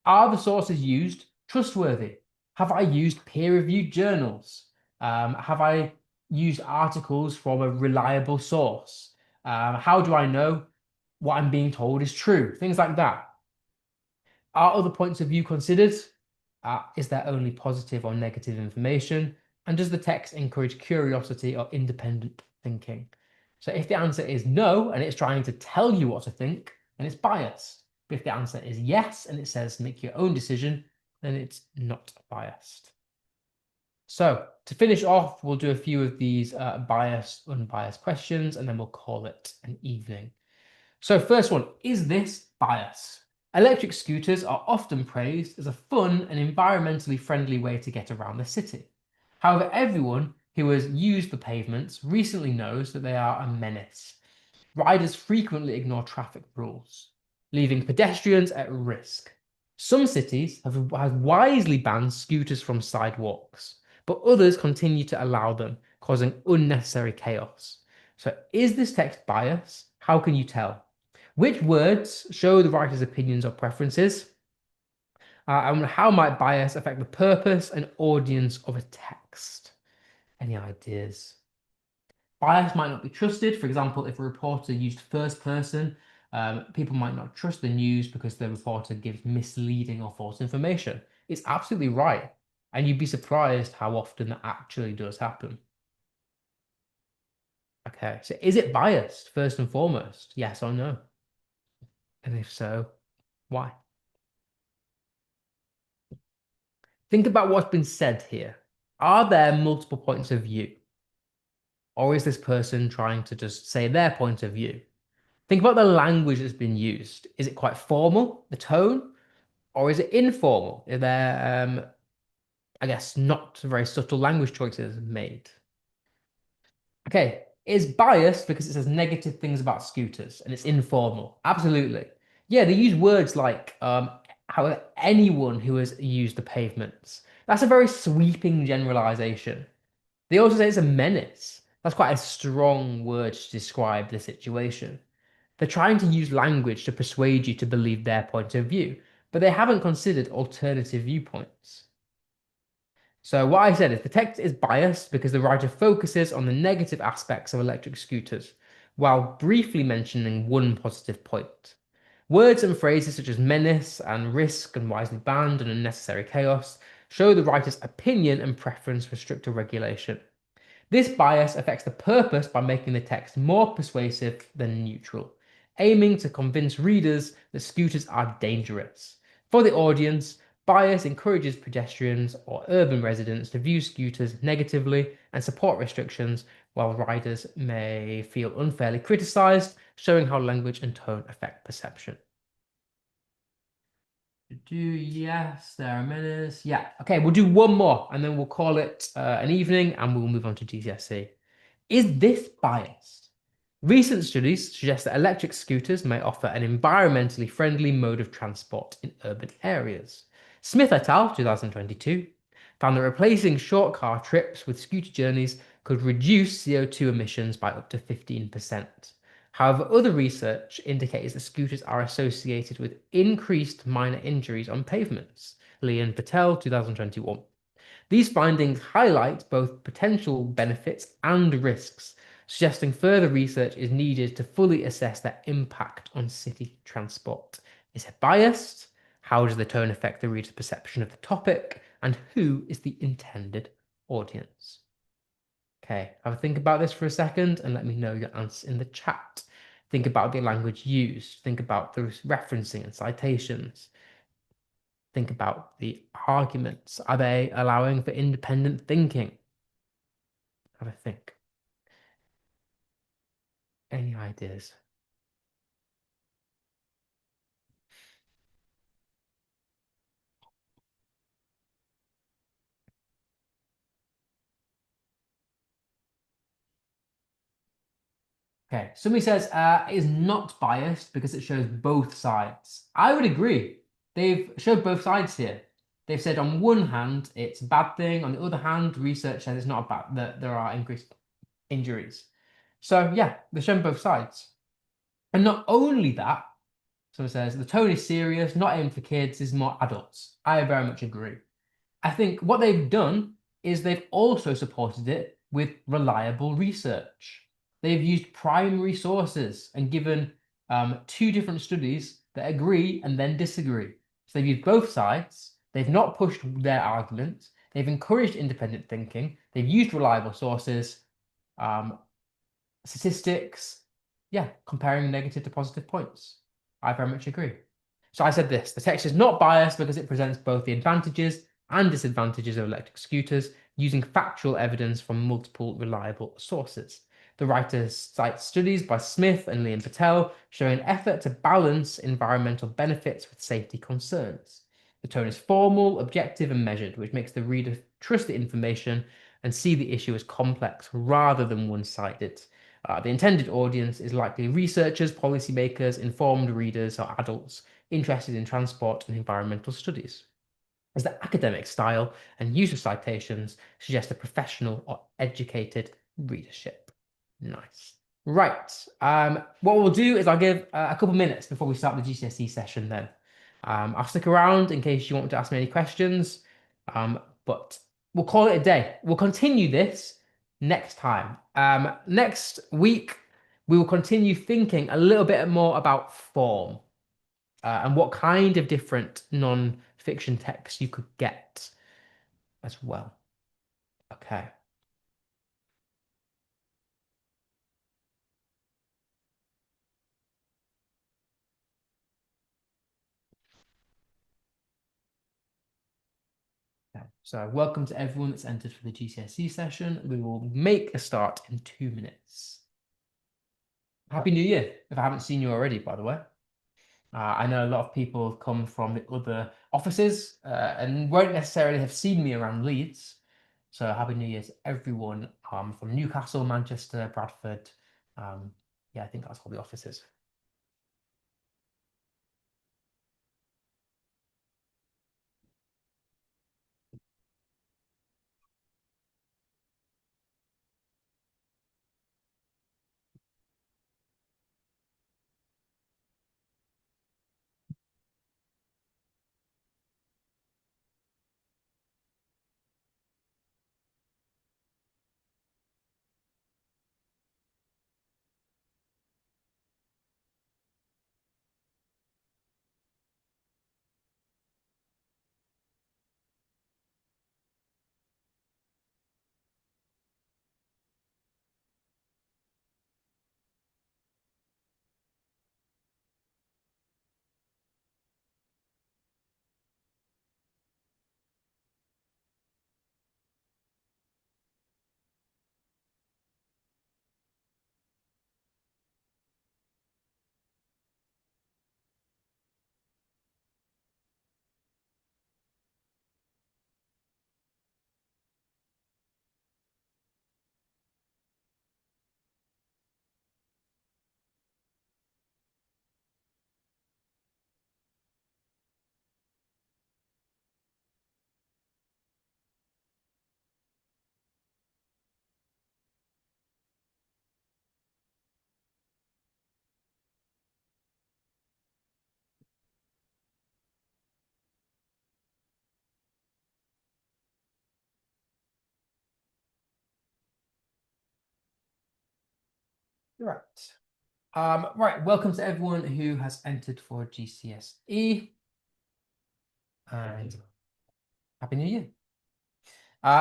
Speaker 1: Are the sources used trustworthy? Have I used peer-reviewed journals? Have I used articles from a reliable source? How do I know what I'm being told is true? Things like that. Are other points of view considered? Is there only positive or negative information? And does the text encourage curiosity or independent thinking? So if the answer is no, and it's trying to tell you what to think, then it's biased. But if the answer is yes, and it says make your own decision, then it's not biased. So to finish off, we'll do a few of these biased, unbiased questions, and then we'll call it an evening. So first one, is this bias? Electric scooters are often praised as a fun and environmentally friendly way to get around the city. However, everyone who has used the pavements recently knows that they are a menace. Riders frequently ignore traffic rules, leaving pedestrians at risk. Some cities have wisely banned scooters from sidewalks, but others continue to allow them, causing unnecessary chaos. So is this text biased? How can you tell? Which words show the writer's opinions or preferences? And how might bias affect the purpose and audience of a text? Any ideas? Bias might not be trusted. For example, if a reporter used first person, people might not trust the news because the reporter gives misleading or false information. It's absolutely right. And you'd be surprised how often that actually does happen. Okay, so is it biased first and foremost? Yes or no? And if so, why? Think about what's been said here. Are there multiple points of view? Or is this person trying to just say their point of view? Think about the language that's been used. Is it quite formal, the tone, or is it informal? Are there, I guess, not very subtle language choices made? Okay, is biased because it says negative things about scooters and it's informal. Absolutely. Yeah, they use words like how anyone who has used the pavements. That's a very sweeping generalization. They also say it's a menace. That's quite a strong word to describe the situation. They're trying to use language to persuade you to believe their point of view, but they haven't considered alternative viewpoints. So what I said is the text is biased because the writer focuses on the negative aspects of electric scooters, while briefly mentioning one positive point. Words and phrases such as menace and risk and wisely banned and unnecessary chaos show the writer's opinion and preference for stricter regulation. This bias affects the purpose by making the text more persuasive than neutral, aiming to convince readers that scooters are dangerous. For the audience, bias encourages pedestrians or urban residents to view scooters negatively and support restrictions, while riders may feel unfairly criticized, showing how language and tone affect perception. Yes, there are minutes. Yeah. Okay, we'll do one more and then we'll call it an evening and we'll move on to GCSE. Is this biased? Recent studies suggest that electric scooters may offer an environmentally friendly mode of transport in urban areas. Smith et al. 2022 found that replacing short car trips with scooter journeys could reduce CO2 emissions by up to 15%. However, other research indicates that scooters are associated with increased minor injuries on pavements. Lee and Patel, 2021. These findings highlight both potential benefits and risks, suggesting further research is needed to fully assess their impact on city transport. Is it biased? How does the tone affect the reader's perception of the topic? And who is the intended audience? Okay, have a think about this for a second and let me know your answer in the chat. Think about the language used. Think about the referencing and citations. Think about the arguments. Are they allowing for independent thinking? Have a think. Any ideas? Okay, somebody says it is not biased because it shows both sides. I would agree. They've showed both sides here. They've said on one hand it's a bad thing, on the other hand, research says it's not bad, that there are increased injuries. So yeah, they've shown both sides. And not only that, someone says the tone is serious, not aimed for kids, is more adults. I very much agree. I think what they've done is they've also supported it with reliable research. They've used primary sources and given two different studies that agree and then disagree. So they've used both sides. They've not pushed their argument. They've encouraged independent thinking. They've used reliable sources, statistics, yeah, comparing negative to positive points. I very much agree. So I said this, the text is not biased because it presents both the advantages and disadvantages of electric scooters using factual evidence from multiple reliable sources. The writer cites studies by Smith and Liam Patel showing an effort to balance environmental benefits with safety concerns. The tone is formal, objective, and measured, which makes the reader trust the information and see the issue as complex rather than one-sided. The intended audience is likely researchers, policymakers, informed readers, or adults interested in transport and environmental studies, as the academic style and use of citations suggest a professional or educated readership. Nice. Right. What we'll do is I'll give a couple minutes before we start the GCSE session then. I'll stick around in case you want to ask me any questions, but we'll call it a day. We'll continue this next time. Next week, we will continue thinking a little bit more about form and what kind of different non-fiction texts you could get as well. Okay. Okay. So welcome to everyone that's entered for the GCSE session. We will make a start in 2 minutes. Happy New Year, if I haven't seen you already, by the way. I know a lot of people have come from the other offices and won't necessarily have seen me around Leeds. So Happy New Year to everyone from Newcastle, Manchester, Bradford. Yeah, I think that's all the offices. Right. Right, welcome to everyone who has entered for GCSE and Happy New Year.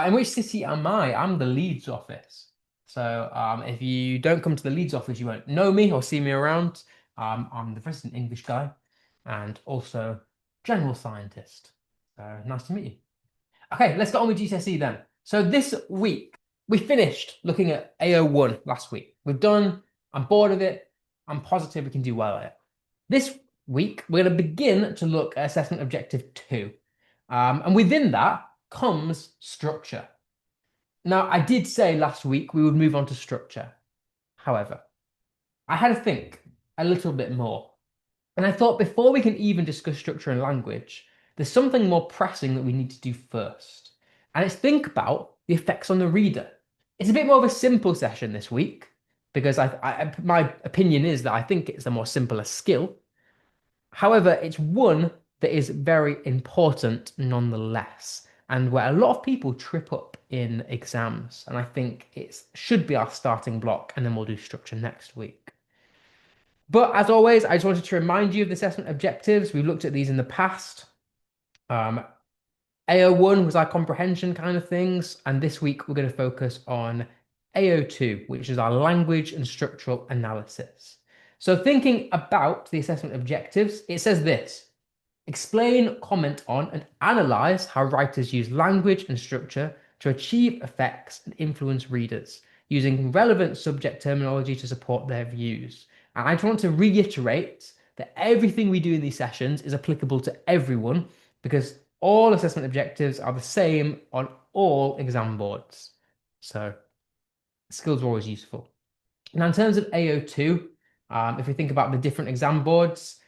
Speaker 1: In which city am I? I'm the Leeds office. So if you don't come to the Leeds office, you won't know me or see me around. I'm the resident English guy and also general scientist. So nice to meet you. Okay, let's get on with GCSE then. So this week, we finished looking at AO1 last week. We've done, I'm bored of it. I'm positive we can do well at it. This week, we're going to begin to look at assessment objective 2. And within that comes structure. Now, I did say last week we would move on to structure. However, I had to think a little bit more. And I thought before we can even discuss structure and language, there's something more pressing that we need to do first. And it's think about the effects on the reader. It's a bit more of a simple session this week because my opinion is that I think it's a more simpler skill. However, it's one that is very important nonetheless, and where a lot of people trip up in exams. And I think it should be our starting block, and then we'll do structure next week. But as always, I just wanted to remind you of the assessment objectives. We've looked at these in the past. AO1 was our comprehension kind of things, and this week we're going to focus on AO2, which is our language and structural analysis. So thinking about the assessment objectives, it says this: Explain, comment on, and analyze how writers use language and structure to achieve effects and influence readers, using relevant subject terminology to support their views. And I just want to reiterate that everything we do in these sessions is applicable to everyone because all assessment objectives are the same on all exam boards. So skills are always useful. Now, in terms of AO2, if we think about the different exam boards,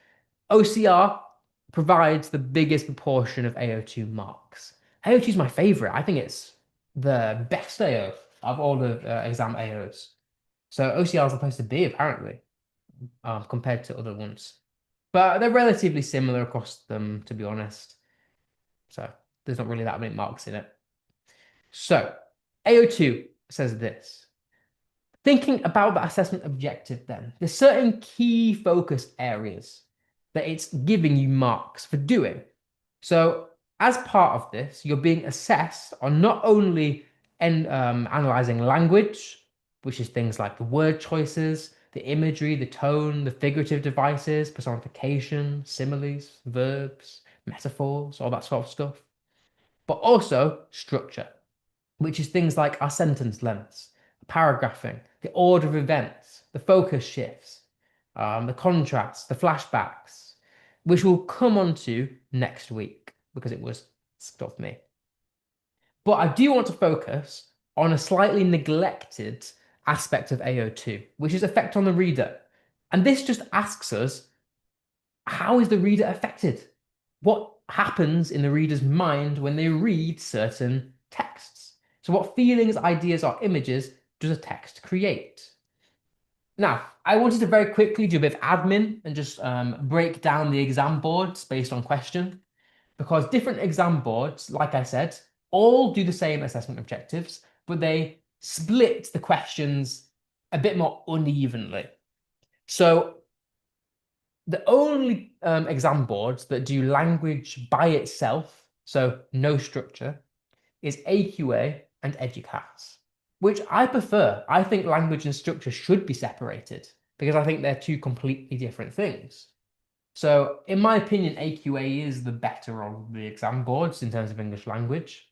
Speaker 1: OCR provides the biggest proportion of AO2 marks. AO2 is my favorite. I think it's the best AO of all the exam AOs. So OCR is the place to be, apparently, compared to other ones. But they're relatively similar across them, to be honest. So there's not really that many marks in it. So AO2 says this. Thinking about the assessment objective then, there's certain key focus areas that it's giving you marks for doing. So as part of this, you're being assessed on not only analyzing language, which is things like the word choices, the imagery, the tone, the figurative devices, personification, similes, verbs, metaphors, all that sort of stuff, but also structure, which is things like our sentence lengths, paragraphing, the order of events, the focus shifts, the contrasts, the flashbacks, which we'll come on to next week because it was stuff me. But I do want to focus on a slightly neglected aspect of AO2, which is effect on the reader. And this just asks us, how is the reader affected? What happens in the reader's mind when they read certain texts? So what feelings, ideas, or images does a text create? Now, I wanted to very quickly do a bit of admin and just break down the exam boards based on question, because different exam boards, like I said, all do the same assessment objectives, but they split the questions a bit more unevenly. So the only exam boards that do language by itself, so no structure, is AQA and EDUCAT, which I prefer. I think language and structure should be separated because I think they're two completely different things. So, in my opinion, AQA is the better of the exam boards in terms of English language.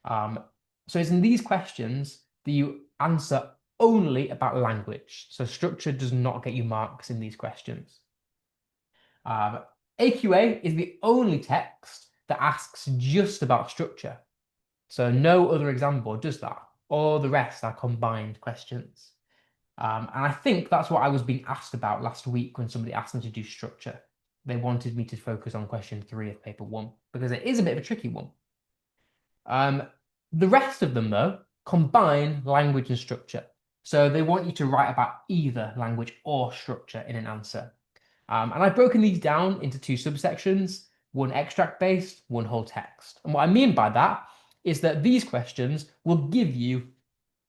Speaker 1: So it's in these questions that you answer only about language. So structure does not get you marks in these questions. AQA is the only text that asks just about structure. So no other exam board does that. All the rest are combined questions. And I think that's what I was being asked about last week when somebody asked me to do structure. They wanted me to focus on question 3 of paper 1 because it is a bit of a tricky one. The rest of them, though, combine language and structure. So they want you to write about either language or structure in an answer. And I've broken these down into 2 subsections, one extract based, one whole text. And what I mean by that is that these questions will give you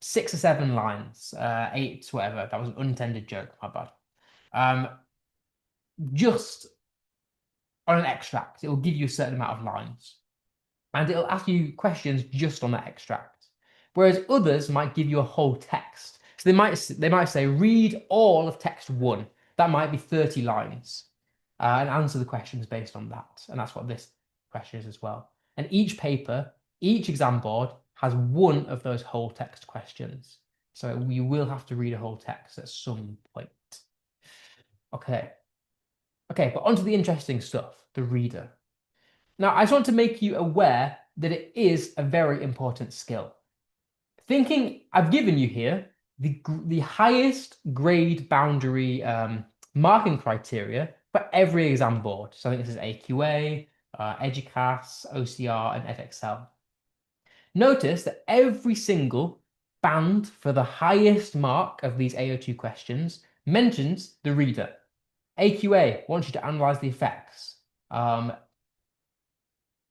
Speaker 1: 6 or 7 lines, 8, whatever. That was an unintended joke, my bad. Just on an extract, it will give you a certain amount of lines. And it'll ask you questions just on that extract. Whereas others might give you a whole text. So they might say, read all of text 1. That might be 30 lines. And answer the questions based on that. And that's what this question is as well. And each paper, each exam board has one of those whole text questions. So you will have to read a whole text at some point. Okay. Okay, but onto the interesting stuff, the reader. Now, I just want to make you aware that it is a very important skill. Thinking I've given you here the highest grade boundary marking criteria for every exam board. So I think this is AQA, EDUCAS, OCR, and Edexcel. Notice that every single band for the highest mark of these AO2 questions mentions the reader. AQA wants you to analyze the effects.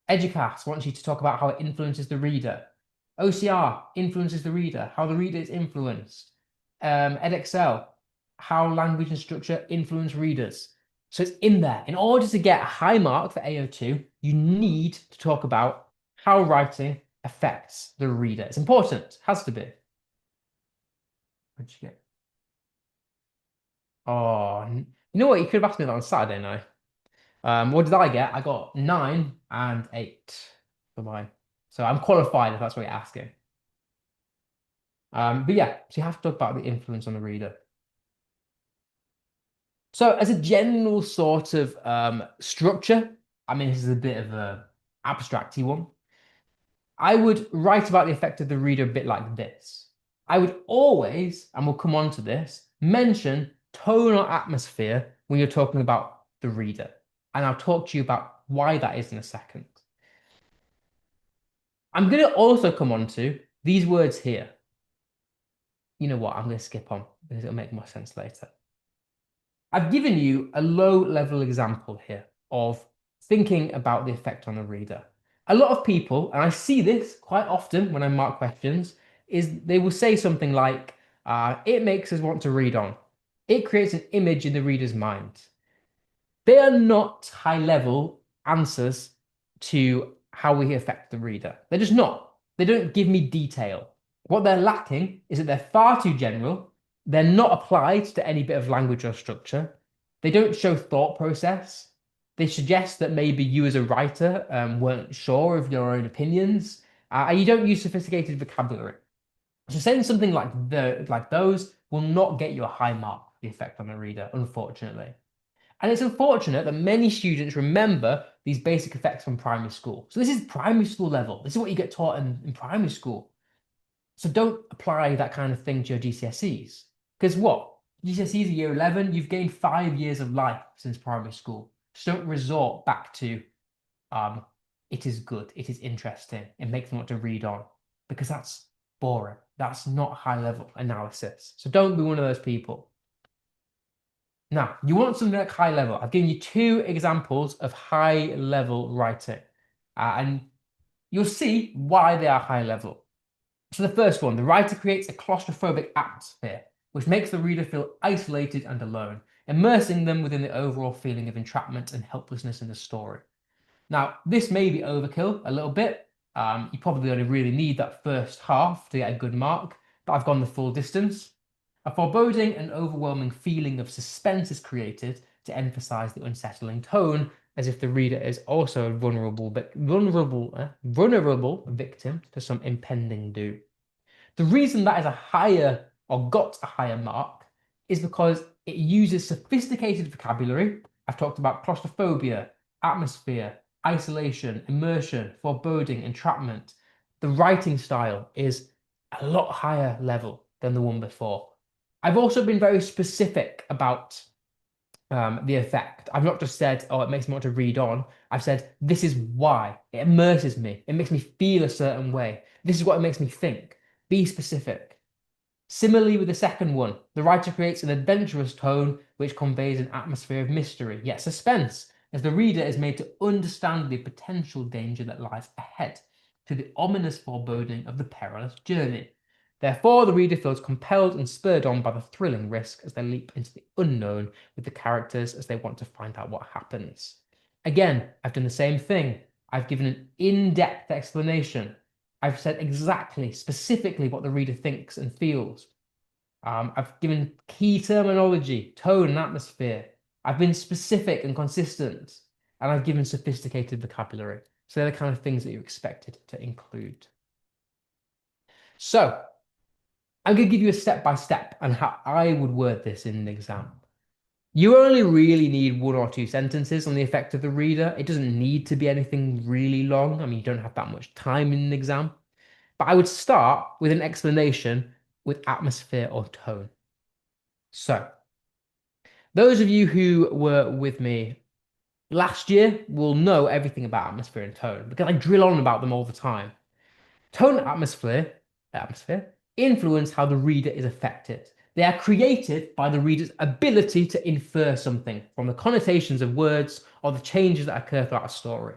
Speaker 1: EDUCAS wants you to talk about how it influences the reader. OCR influences the reader, how the reader is influenced. Edexcel, how language and structure influence readers. So it's in there. In order to get a high mark for AO2, you need to talk about how writing affects the reader. It's important, has to be. What'd you get? Oh, you know what? You could have asked me that on Saturday night. What did I get? I got 9 and 8 for mine. So I'm qualified if that's what you're asking. But yeah, so you have to talk about the influence on the reader. So as a general sort of structure, I mean, this is a bit of a abstracty one. I would write about the effect of the reader a bit like this. I would always, and we'll come on to this, mention tone or atmosphere when you're talking about the reader. And I'll talk to you about why that is in a second. I'm going to also come on to these words here. You know what? I'm going to skip on because it'll make more sense later. I've given you a low-level example here of thinking about the effect on the reader. A lot of people, and I see this quite often when I mark questions, is they will say something like, it makes us want to read on. It creates an image in the reader's mind. They are not high-level answers to how we affect the reader. They're just not. They don't give me detail. What they're lacking is that they're far too general. They're not applied to any bit of language or structure. They don't show thought process. They suggest that maybe you as a writer weren't sure of your own opinions, and you don't use sophisticated vocabulary. So saying something like those will not get you a high mark for the effect on the reader, unfortunately. And it's unfortunate that many students remember these basic effects from primary school. So this is primary school level. This is what you get taught in primary school. So don't apply that kind of thing to your GCSEs. Because what? GCSEs are year 11, you've gained 5 years of life since primary school. So don't resort back to it is good, it is interesting, it makes me want to read on. Because that's boring. That's not high level analysis. So don't be one of those people. Now, you want something like high level. I've given you 2 examples of high level writing. And you'll see why they are high level. So the first one, the writer creates a claustrophobic atmosphere, which makes the reader feel isolated and alone, immersing them within the overall feeling of entrapment and helplessness in the story. Now, this may be overkill a little bit. You probably only really need that first half to get a good mark, but I've gone the full distance. A foreboding and overwhelming feeling of suspense is created to emphasize the unsettling tone, as if the reader is also a vulnerable victim to some impending doom. The reason that is a higher or got a higher mark is because it uses sophisticated vocabulary. I've talked about claustrophobia, atmosphere, isolation, immersion, foreboding, entrapment. The writing style is a lot higher level than the one before. I've also been very specific about the effect. I've not just said, oh, it makes me want to read on. I've said, this is why. It immerses me. It makes me feel a certain way. This is what it makes me think. Be specific. Similarly with the second one, the writer creates an adventurous tone which conveys an atmosphere of mystery, yet suspense, as the reader is made to understand the potential danger that lies ahead, to the ominous foreboding of the perilous journey. Therefore, the reader feels compelled and spurred on by the thrilling risk as they leap into the unknown with the characters as they want to find out what happens. Again, I've done the same thing. I've given an in-depth explanation. I've said exactly, specifically what the reader thinks and feels. I've given key terminology, tone, and atmosphere. I've been specific and consistent, and I've given sophisticated vocabulary. So they're the kind of things that you're expected to include. So I'm going to give you a step by step on how I would word this in an exam. You only really need 1 or 2 sentences on the effect of the reader. It doesn't need to be anything really long. I mean, you don't have that much time in an exam. But I would start with an explanation with atmosphere or tone. So, those of you who were with me last year will know everything about atmosphere and tone because I drill on about them all the time. Tone and atmosphere influence how the reader is affected. They are created by the reader's ability to infer something from the connotations of words or the changes that occur throughout a story.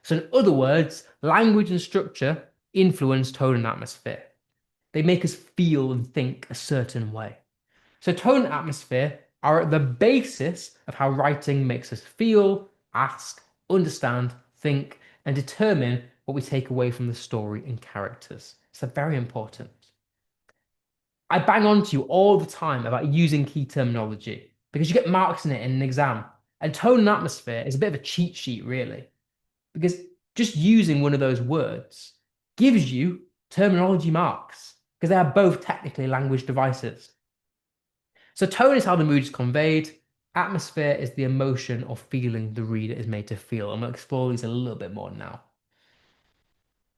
Speaker 1: So, in other words, language and structure influence tone and atmosphere. They make us feel and think a certain way. So, tone and atmosphere are at the basis of how writing makes us feel, ask, understand, think, and determine what we take away from the story and characters. So very important. I bang on to you all the time about using key terminology because you get marks in it in an exam. And tone and atmosphere is a bit of a cheat sheet, really, because just using one of those words gives you terminology marks, because they are both technically language devices. So tone is how the mood is conveyed. Atmosphere is the emotion or feeling the reader is made to feel. I'm going to explore these a little bit more now.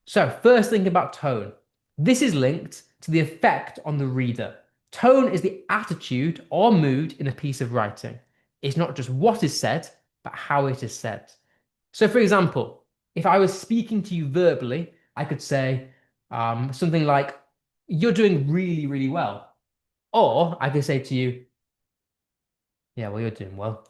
Speaker 1: So first thing about tone. This is linked to the effect on the reader. Tone is the attitude or mood in a piece of writing. It's not just what is said, but how it is said. So for example, if I was speaking to you verbally, I could say something like, "You're doing really, really well." Or I could say to you, "Yeah, well, you're doing well."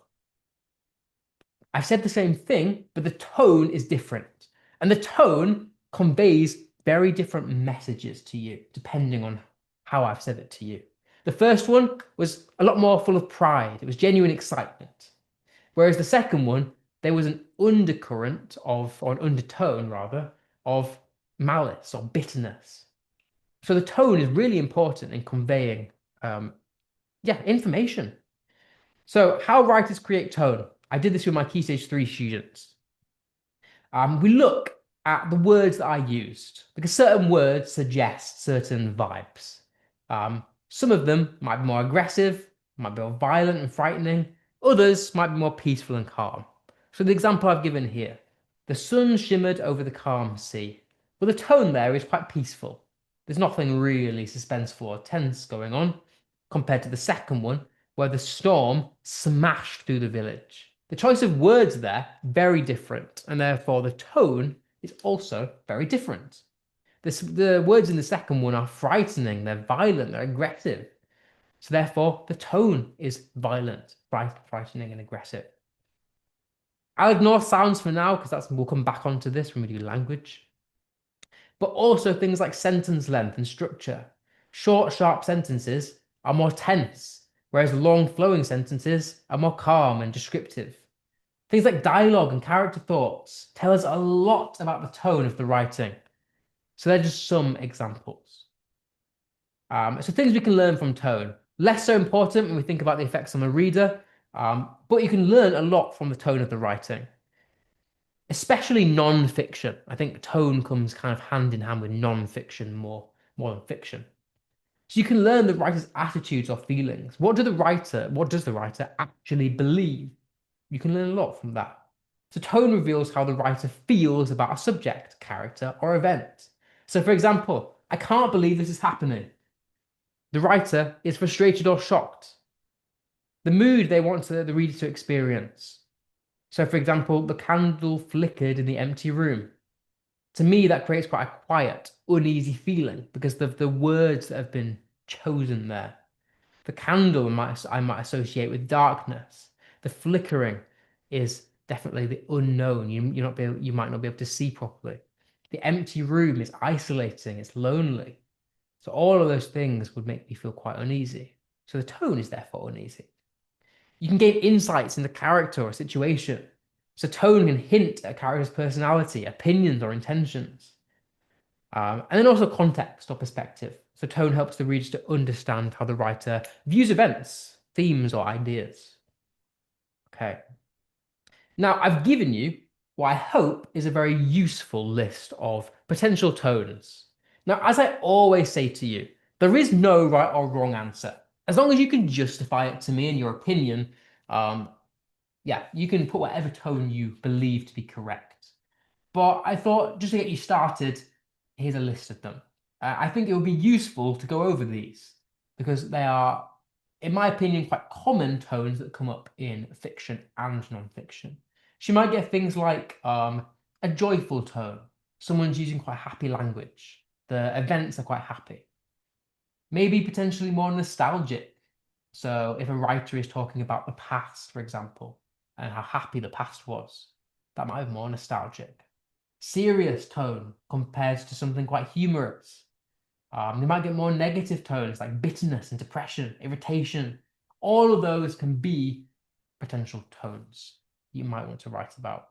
Speaker 1: I've said the same thing, but the tone is different. And the tone conveys very different messages to you, depending on how I've said it to you. The first one was a lot more full of pride. It was genuine excitement. Whereas the second one, there was an undercurrent of, or an undertone rather, of malice or bitterness. So the tone is really important in conveying, information. So how writers create tone. I did this with my Key Stage 3 students. We look at the words that I used because certain words suggest certain vibes. Some of them might be more aggressive, might be more violent and frightening. Others might be more peaceful and calm. So the example I've given here, the sun shimmered over the calm sea. Well, the tone there is quite peaceful. There's nothing really suspenseful or tense going on compared to the second one, where the storm smashed through the village. The choice of words there, very different, and therefore the tone is also very different. The words in the second one are frightening, they're violent, they're aggressive. So therefore the tone is violent, frightening, and aggressive. I'll ignore sounds for now because we'll come back onto this when we do language. But also things like sentence length and structure. Short, sharp sentences are more tense, whereas long, flowing sentences are more calm and descriptive. Things like dialogue and character thoughts tell us a lot about the tone of the writing. So they're just some examples. So things we can learn from tone. Less so important when we think about the effects on the reader, but you can learn a lot from the tone of the writing, especially non-fiction. I think tone comes kind of hand in hand with non-fiction more than fiction. So you can learn the writer's attitudes or feelings. What does the writer actually believe? You can learn a lot from that. So tone reveals how the writer feels about a subject, character, or event. So for example, I can't believe this is happening. The writer is frustrated or shocked. The mood they want the reader to experience. So for example, the candle flickered in the empty room. To me, that creates quite a quiet, uneasy feeling because of the words that have been chosen there. The candle I might associate with darkness. The flickering is definitely the unknown. You might not be able to see properly. The empty room is isolating, it's lonely. So all of those things would make me feel quite uneasy. So the tone is therefore uneasy. You can gain insights into character or situation. So tone can hint at a character's personality, opinions, or intentions. And then also context or perspective. So tone helps the readers to understand how the writer views events, themes, or ideas. Okay. Now, I've given you what I hope is a very useful list of potential tones. Now, as I always say to you, there is no right or wrong answer. As long as you can justify it to me in your opinion, um, yeah, you can put whatever tone you believe to be correct. But I thought just to get you started, here's a list of them. I think it would be useful to go over these because they are, in my opinion, quite common tones that come up in fiction and non-fiction. So you might get things like a joyful tone. Someone's using quite happy language. The events are quite happy. Maybe potentially more nostalgic. So if a writer is talking about the past, for example, and how happy the past was, that might be more nostalgic. Serious tone compared to something quite humorous. They might get more negative tones like bitterness and depression, irritation. All of those can be potential tones you might want to write about.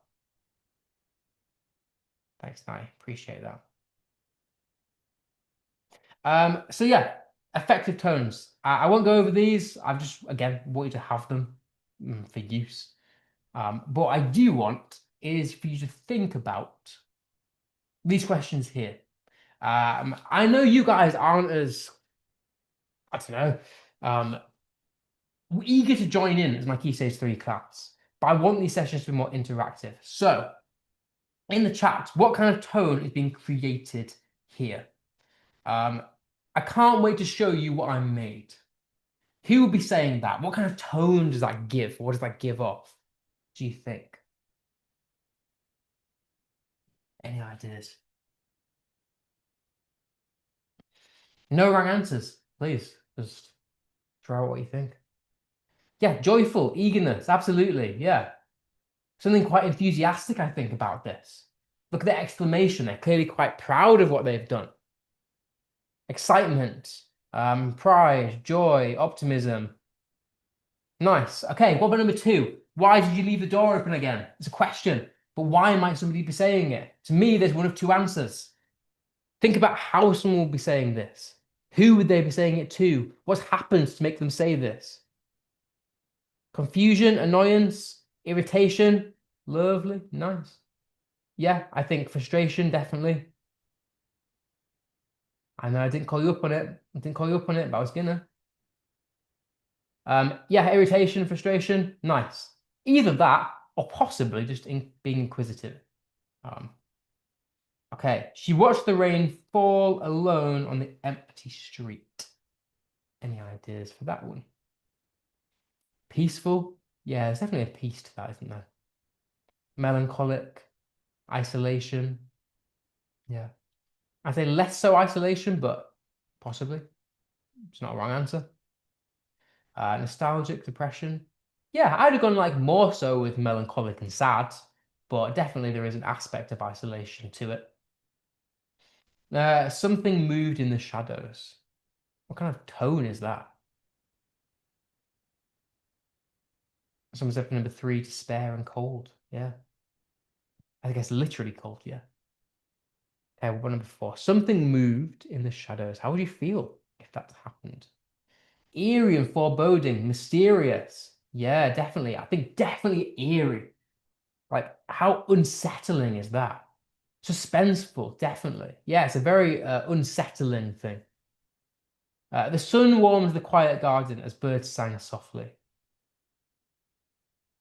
Speaker 1: Thanks, Nai. Appreciate that. So yeah, effective tones. I won't go over these. I've just, again, want you to have them for use. But what I do want is for you to think about these questions here. I know you guys aren't as, I don't know, eager to join in as my Key Stage 3 class, but I want these sessions to be more interactive. So, in the chat, what kind of tone is being created here? I can't wait to show you what I made. Who will be saying that? What kind of tone does that give? What does that give off? Do you think? Any ideas? No wrong answers, please. Just try what you think. Yeah, joyful, eagerness, absolutely. Yeah. Something quite enthusiastic, I think, about this. Look at the exclamation. They're clearly quite proud of what they've done. Excitement, pride, joy, optimism. Nice. Okay, what about number two? Why did you leave the door open again? It's a question, but why might somebody be saying it? To me, there's one of two answers. Think about how someone will be saying this. Who would they be saying it to? What's happened to make them say this? Confusion, annoyance, irritation. Lovely, nice. Yeah, I think frustration, definitely. I know I didn't call you up on it. I didn't call you up on it, but I was gonna. Yeah, irritation, frustration, nice. Either that or possibly just being inquisitive. Um, okay, she watched the rain fall alone on the empty street. Any ideas for that one? Peaceful? Yeah, there's definitely a peace to that, isn't there? Melancholic, isolation. Yeah. I say less so isolation, but possibly. It's not a wrong answer. Nostalgic, depression. Yeah, I'd have gone like more so with melancholic and sad, but definitely there is an aspect of isolation to it. Something moved in the shadows. What kind of tone is that? Someone said for number three, despair and cold. Yeah. I guess literally cold, yeah. Okay, what number four? Something moved in the shadows. How would you feel if that happened? Eerie and foreboding, mysterious. Yeah, definitely. I think definitely eerie. Like, how unsettling is that? Suspenseful, definitely. Yeah, it's a very unsettling thing. The sun warms the quiet garden as birds sang softly.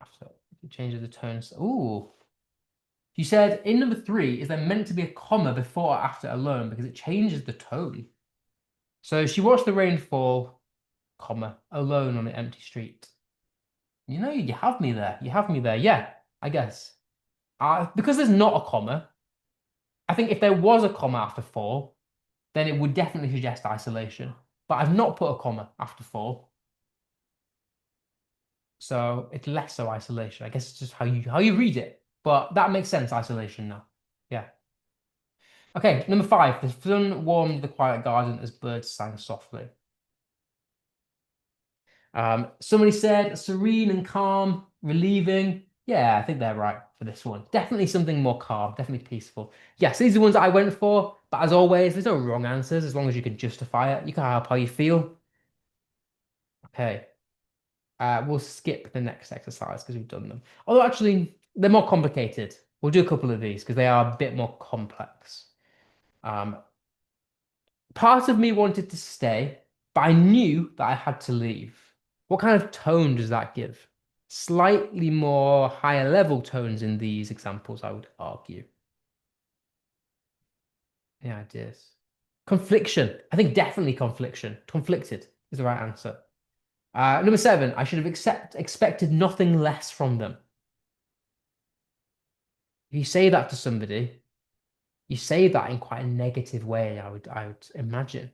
Speaker 1: After change of the tones. Ooh. You said in number three, is there meant to be a comma before or after alone because it changes the tone? So she watched the rain fall, comma, alone on an empty street. You know, you have me there. You have me there. Yeah, I guess. Because there's not a comma, I think if there was a comma after fall, then it would definitely suggest isolation. But I've not put a comma after fall. So it's less so isolation. I guess it's just how you read it. But that makes sense, isolation now. Yeah. Okay, number five. The sun warmed the quiet garden as birds sang softly. Somebody said serene and calm, relieving. Yeah, I think they're right for this one. Definitely something more calm, definitely peaceful. Yes, these are the ones that I went for, but as always, there's no wrong answers as long as you can justify it. You can help how you feel. Okay. We'll skip the next exercise because we've done them. Although actually, they're more complicated. We'll do a couple of these because they are a bit more complex. Um, Part of me wanted to stay, but I knew that I had to leave. What kind of tone does that give? Slightly more higher level tones in these examples, I would argue. Any ideas? Confliction. I think definitely confliction. Conflicted is the right answer. Number seven, I should have expected nothing less from them. If you say that to somebody, you say that in quite a negative way, I would imagine.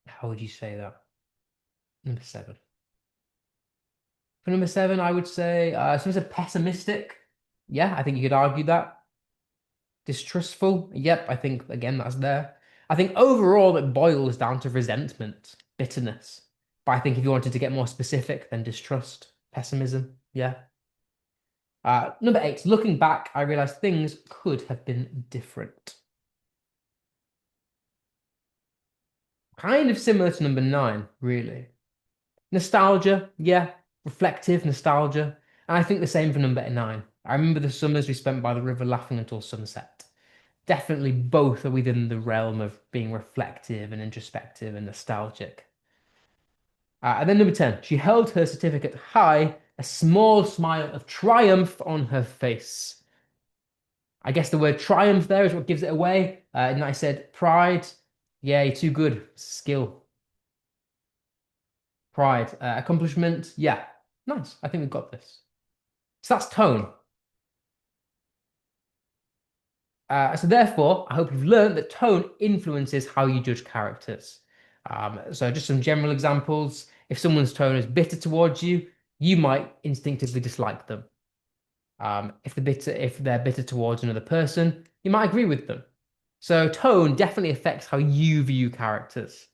Speaker 1: How would you say that? Number seven. For number seven, I would say someone said pessimistic. Yeah, I think you could argue that. Distrustful. Yep, I think again that's there. I think overall it boils down to resentment, bitterness. But I think if you wanted to get more specific, then distrust, pessimism. Yeah. Number eight, looking back, I realized things could have been different. Kind of similar to number nine, really. Nostalgia, yeah, reflective nostalgia. And I think the same for number nine. I remember the summers we spent by the river laughing until sunset. Definitely both are within the realm of being reflective and introspective and nostalgic. And then number 10, she held her certificate high, a small smile of triumph on her face. I guess the word triumph there is what gives it away. And I said pride, yay, too good. Skill, pride, accomplishment, yeah, nice. I think we've got this. So that's tone. So therefore, I hope you've learned that tone influences how you judge characters. So just some general examples. If someone's tone is bitter towards you, you might instinctively dislike them. If they're bitter towards another person, you might agree with them. So tone definitely affects how you view characters.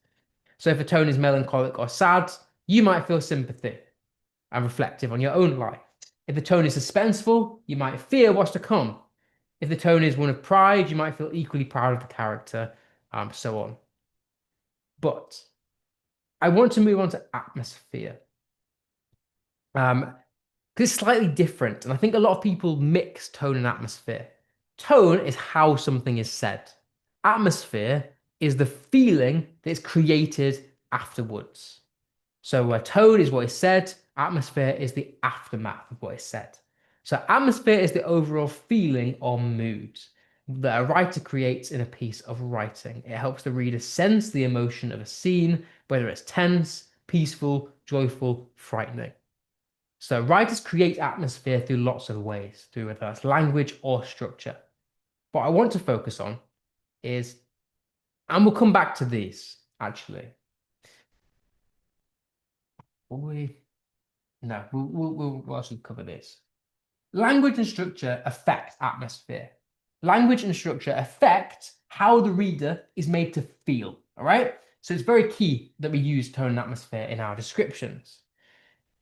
Speaker 1: So if a tone is melancholic or sad, you might feel sympathy and reflective on your own life. If the tone is suspenseful, you might fear what's to come. If the tone is one of pride, you might feel equally proud of the character, so on. But I want to move on to atmosphere. Because it's slightly different, and I think a lot of people mix tone and atmosphere. Tone is how something is said. Atmosphere is the feeling that is created afterwards. So tone is what is said, atmosphere is the aftermath of what is said. So atmosphere is the overall feeling or mood that a writer creates in a piece of writing. It helps the reader sense the emotion of a scene, whether it's tense, peaceful, joyful, frightening. So writers create atmosphere through lots of ways, through whether that's language or structure. What I want to focus on is, and we'll come back to these actually. Will we? No, we'll actually cover this. Language and structure affect atmosphere. Language and structure affect how the reader is made to feel. All right. So it's very key that we use tone and atmosphere in our descriptions.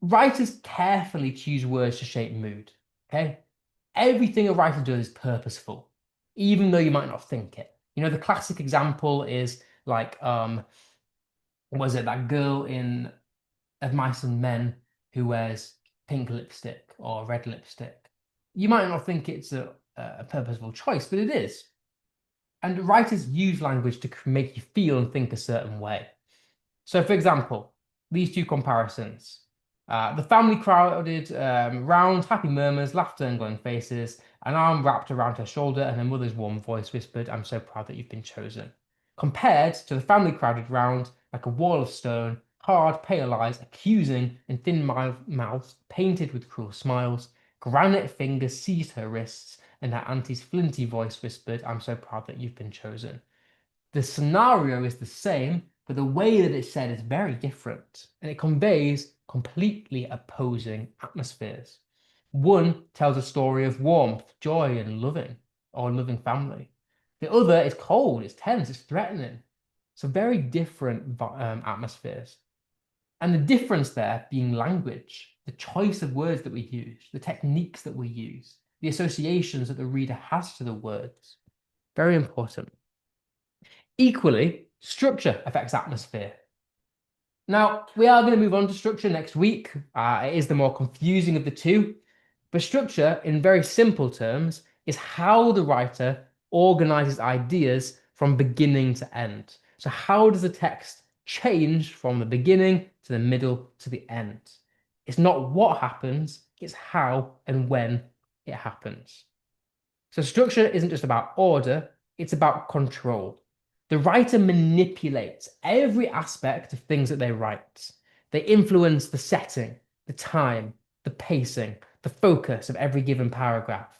Speaker 1: Writers carefully choose words to shape mood. Okay. Everything a writer does is purposeful, even though you might not think it. You know, the classic example is like, was it that girl in Of Mice and Men who wears pink lipstick or red lipstick? You might not think it's a purposeful choice, but it is. And writers use language to make you feel and think a certain way. So, for example, these two comparisons. The family crowded round, happy murmurs, laughter and glowing faces, an arm wrapped around her shoulder, and her mother's warm voice whispered, "I'm so proud that you've been chosen." Compared to the family crowded round, like a wall of stone, hard, pale eyes, accusing, and thin mouths painted with cruel smiles, granite fingers seized her wrists, and her auntie's flinty voice whispered, "I'm so proud that you've been chosen." The scenario is the same, but the way that it's said is very different, and it conveys completely opposing atmospheres. One tells a story of warmth, joy, and loving, or loving family. The other is cold, it's tense, it's threatening. So very different atmospheres. And the difference there being language, the choice of words that we use, the techniques that we use, the associations that the reader has to the words. Very important. Equally, structure affects atmosphere. Now, we are going to move on to structure next week. It is the more confusing of the two. But structure, in very simple terms, is how the writer organizes ideas from beginning to end. So how does the text change from the beginning to the middle to the end? It's not what happens, it's how and when it happens. So structure isn't just about order, it's about control. The writer manipulates every aspect of things that they write. They influence the setting, the time, the pacing, the focus of every given paragraph,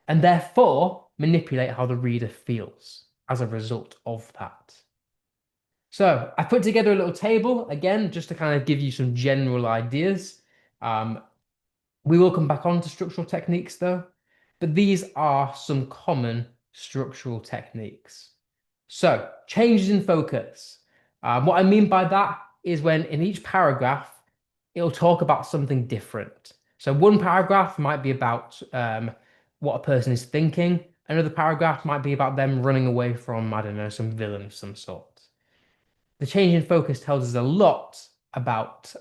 Speaker 1: and therefore manipulate how the reader feels as a result of that. So I put together a little table, again, just to kind of give you some general ideas. We will come back on to structural techniques though, but these are some common structural techniques. So changes in focus. What I mean by that is when in each paragraph, it'll talk about something different. So one paragraph might be about what a person is thinking. Another paragraph might be about them running away from, I don't know, some villain of some sort. The change in focus tells us a lot about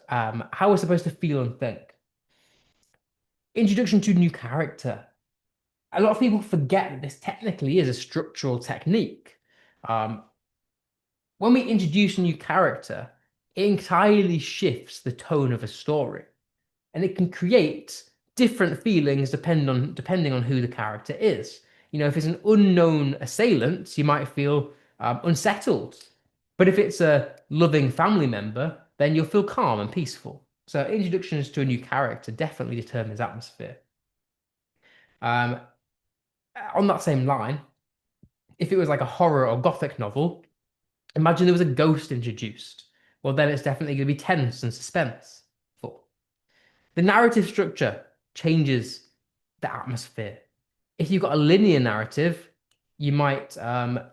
Speaker 1: how we're supposed to feel and think. Introduction to new character. A lot of people forget that this technically is a structural technique. Um, when we introduce a new character, it entirely shifts the tone of a story, and it can create different feelings depending on who the character is. You know, if it's an unknown assailant, you might feel unsettled, but if it's a loving family member, then you'll feel calm and peaceful. So introductions to a new character definitely determines atmosphere. Um, on that same line, if it was like a horror or gothic novel, imagine there was a ghost introduced. Well, then it's definitely going to be tense and suspenseful. The narrative structure changes the atmosphere. If you've got a linear narrative, you might the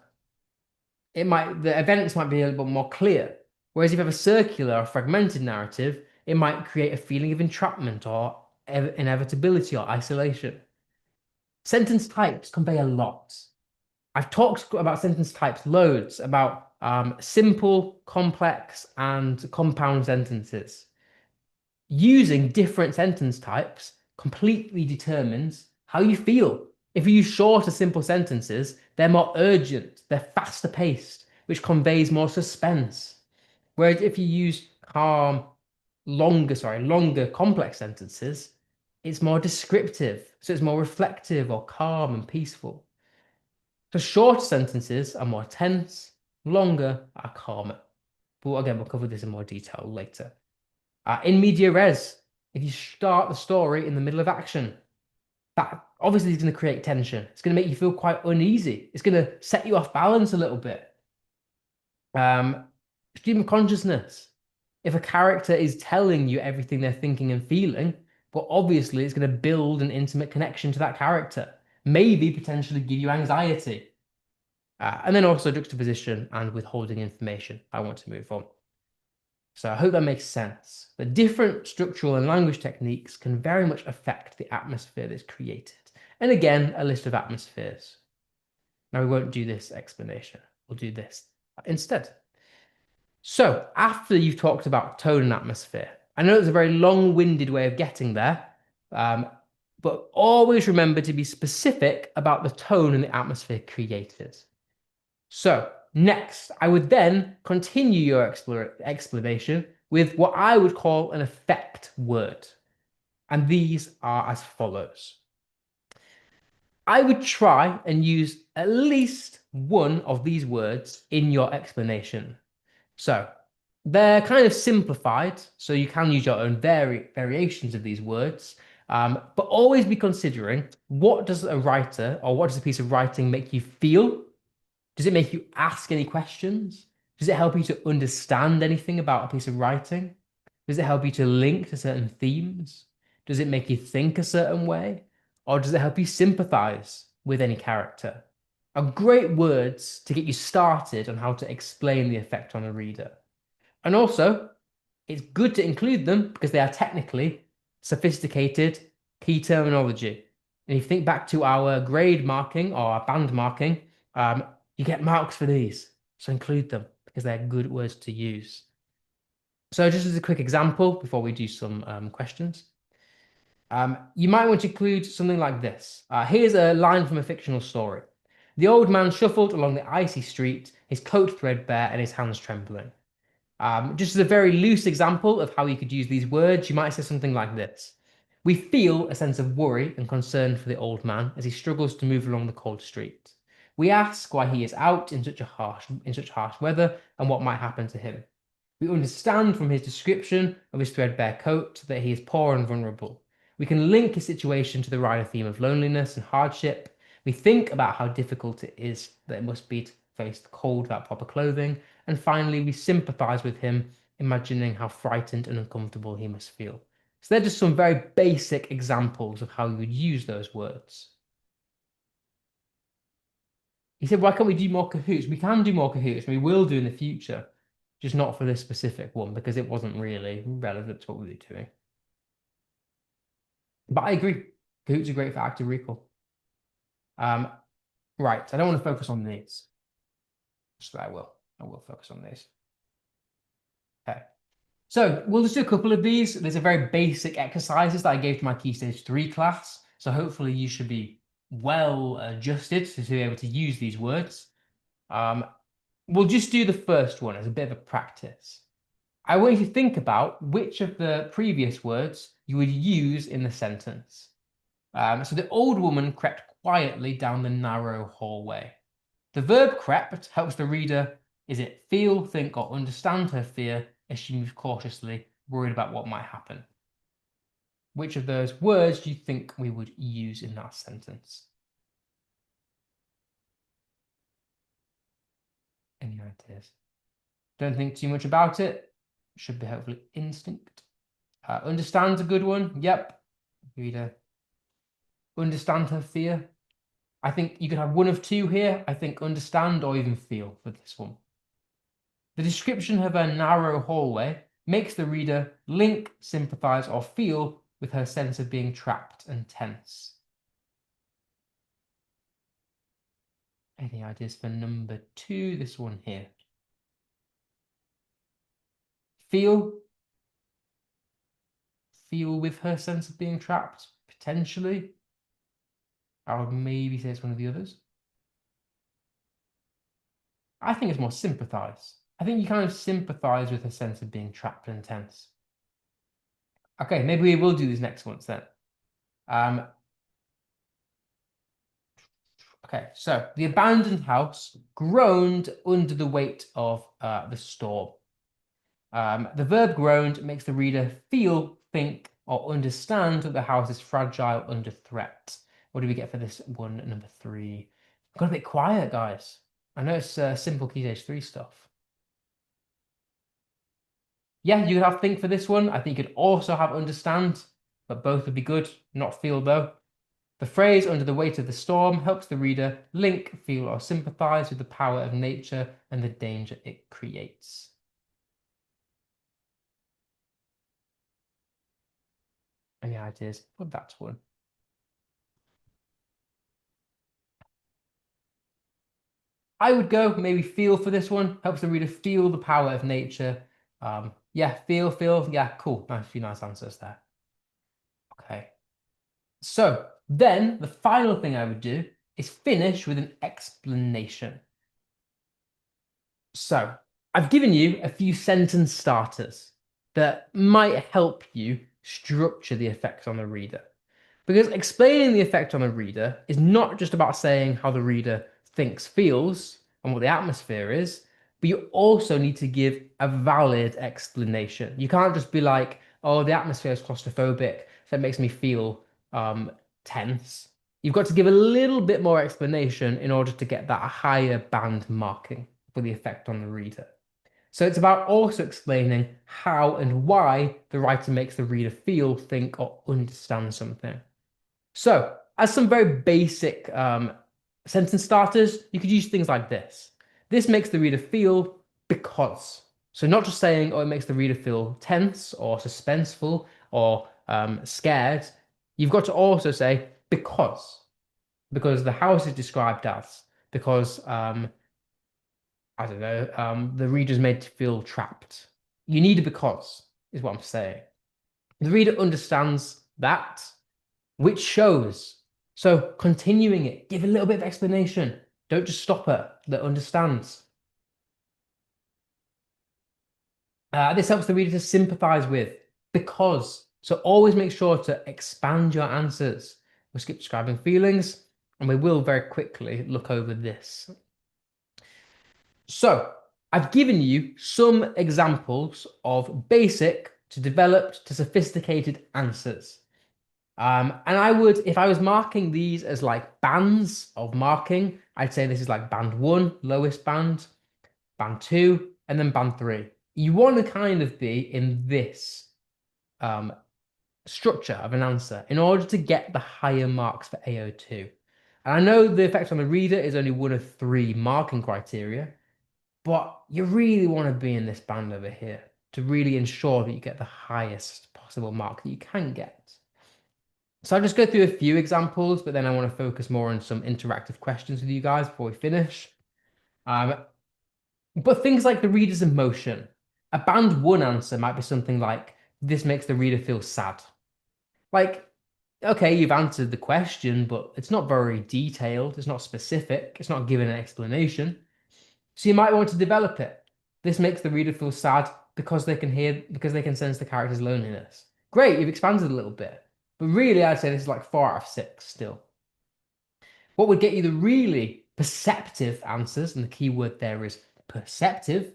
Speaker 1: events might be a little bit more clear. Whereas if you have a circular or fragmented narrative, it might create a feeling of entrapment or inevitability or isolation. Sentence types convey a lot. I've talked about sentence types loads, about simple, complex, and compound sentences. Using different sentence types completely determines how you feel. If you use shorter, simple sentences, they're more urgent, they're faster paced, which conveys more suspense. Whereas if you use longer, complex sentences, it's more descriptive, so it's more reflective or calm and peaceful. So short sentences are more tense, longer are calmer. But again, we'll cover this in more detail later. In media res, if you start the story in the middle of action, that obviously is going to create tension. It's going to make you feel quite uneasy. It's going to set you off balance a little bit. Stream of consciousness. If a character is telling you everything they're thinking and feeling, but obviously it's going to build an intimate connection to that character, maybe potentially give you anxiety. And then also juxtaposition and withholding information. I want to move on. So I hope that makes sense. The different structural and language techniques can very much affect the atmosphere that's created. And again, a list of atmospheres. Now we won't do this explanation. We'll do this instead. So after you've talked about tone and atmosphere, I know it's a very long-winded way of getting there, but always remember to be specific about the tone and the atmosphere created. So next, I would then continue your explanation with what I would call an effect word. And these are as follows. I would try and use at least one of these words in your explanation. So they're kind of simplified, so you can use your own variations of these words, but always be considering what does a writer or what does a piece of writing make you feel? Does it make you ask any questions? Does it help you to understand anything about a piece of writing? Does it help you to link to certain themes? Does it make you think a certain way? Or does it help you sympathize with any character? Are great words to get you started on how to explain the effect on a reader. And also, it's good to include them because they are technically sophisticated key terminology. And if you think back to our grade marking or our band marking, you get marks for these. So include them because they're good words to use. So just as a quick example before we do some questions, you might want to include something like this. Here's a line from a fictional story. The old man shuffled along the icy street, his coat threadbare and his hands trembling. Just as a very loose example of how you could use these words, you might say something like this. We feel a sense of worry and concern for the old man as he struggles to move along the cold street. We ask why he is out in such harsh weather and what might happen to him. We understand from his description of his threadbare coat that he is poor and vulnerable. We can link his situation to the wider theme of loneliness and hardship. We think about how difficult it is that it must be to face the cold without proper clothing. And finally, we sympathize with him, imagining how frightened and uncomfortable he must feel. So they're just some very basic examples of how you would use those words. He said, why can't we do more Kahoots? We can do more Kahoots, and we will do in the future, just not for this specific one because it wasn't really relevant to what we were doing. But I agree. Kahoots are great for active recall. Right, I don't want to focus on these. So I will focus on these. Okay. So we'll just do a couple of these. There's a very basic exercises that I gave to my Key Stage 3 class. So hopefully you should be well adjusted to be able to use these words. Um, we'll just do the first one as a bit of a practice. I want you to think about which of the previous words you would use in the sentence. So the old woman crept quietly down the narrow hallway. The verb crept helps the reader, is it feel, think, or understand her fear as she moves cautiously, worried about what might happen. Which of those words do you think we would use in that sentence? Any ideas? Don't think too much about it. Should be hopefully instinct. Understand's a good one. Yep. Reader. Understand her fear. I think you could have one of two here. I think understand or even feel for this one. The description of a narrow hallway makes the reader link, sympathize, or feel with her sense of being trapped and tense. Any ideas for number 2? This one here. Feel. Feel with her sense of being trapped, potentially. I would maybe say it's one of the others. I think it's more sympathize. I think you kind of sympathize with her sense of being trapped and tense. Okay, maybe we will do these next ones then. Okay, so the abandoned house groaned under the weight of the storm. The verb groaned makes the reader feel, think, or understand that the house is fragile under threat. What do we get for this one, number 3? Got a bit quiet, guys. I know it's simple Key Stage 3 stuff. Yeah, you could have think for this one. I think you could also have understand, but both would be good. Not feel, though. The phrase under the weight of the storm helps the reader link, feel, or sympathize with the power of nature and the danger it creates. Any ideas for that one? I would go maybe feel for this one. Helps the reader feel the power of nature. Yeah, feel. Yeah, cool. Nice, few nice answers there. Okay. So then the final thing I would do is finish with an explanation. So I've given you a few sentence starters that might help you structure the effect on the reader. Because explaining the effect on the reader is not just about saying how the reader thinks, feels, and what the atmosphere is, but you also need to give a valid explanation. You can't just be like, oh, the atmosphere is claustrophobic, so it makes me feel tense. You've got to give a little bit more explanation in order to get that higher band marking for the effect on the reader. So it's about also explaining how and why the writer makes the reader feel, think, or understand something. So, as some very basic sentence starters, you could use things like this. This makes the reader feel because. So, not just saying, oh, it makes the reader feel tense or suspenseful or scared. You've got to also say because the house is described as, because I don't know, the reader's made to feel trapped. You need a because, is what I'm saying. The reader understands that, which shows. So continuing it, give a little bit of explanation. Don't just stop her that understands. This helps the reader to sympathize with because. So always make sure to expand your answers. We'll skip describing feelings and we will very quickly look over this. So I've given you some examples of basic to developed to sophisticated answers. And I would, if I was marking these as like bands of marking, I'd say this is like band 1, lowest band, band 2, and then band 3. You want to kind of be in this structure of an answer in order to get the higher marks for AO2. And I know the effect on the reader is only one of 3 marking criteria, but you really want to be in this band over here to really ensure that you get the highest possible mark that you can get. So I'll just go through a few examples, but then I want to focus more on some interactive questions with you guys before we finish. But things like the reader's emotion. A band one answer might be something like, this makes the reader feel sad. Like, okay, you've answered the question, but it's not very detailed, it's not specific, it's not giving an explanation. So you might want to develop it. This makes the reader feel sad because they can sense the character's loneliness. Great, you've expanded a little bit. But really, I'd say this is like 4 out of 6 still. What would get you the really perceptive answers, and the key word there is perceptive,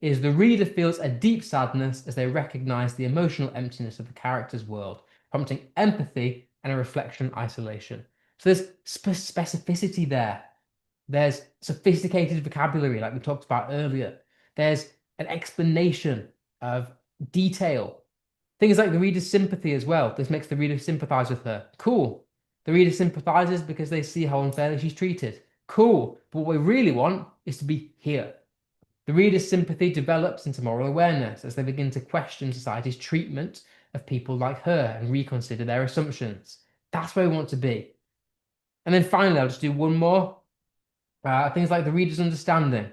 Speaker 1: is the reader feels a deep sadness as they recognize the emotional emptiness of the character's world, prompting empathy and a reflection isolation. So there's specificity there. There's sophisticated vocabulary, like we talked about earlier. There's an explanation of detail. Things like the reader's sympathy as well. This makes the reader sympathize with her. Cool. The reader sympathizes because they see how unfairly she's treated. Cool. But what we really want is to be here. The reader's sympathy develops into moral awareness as they begin to question society's treatment of people like her and reconsider their assumptions. That's where we want to be. And then finally, I'll just do one more. Things like the reader's understanding.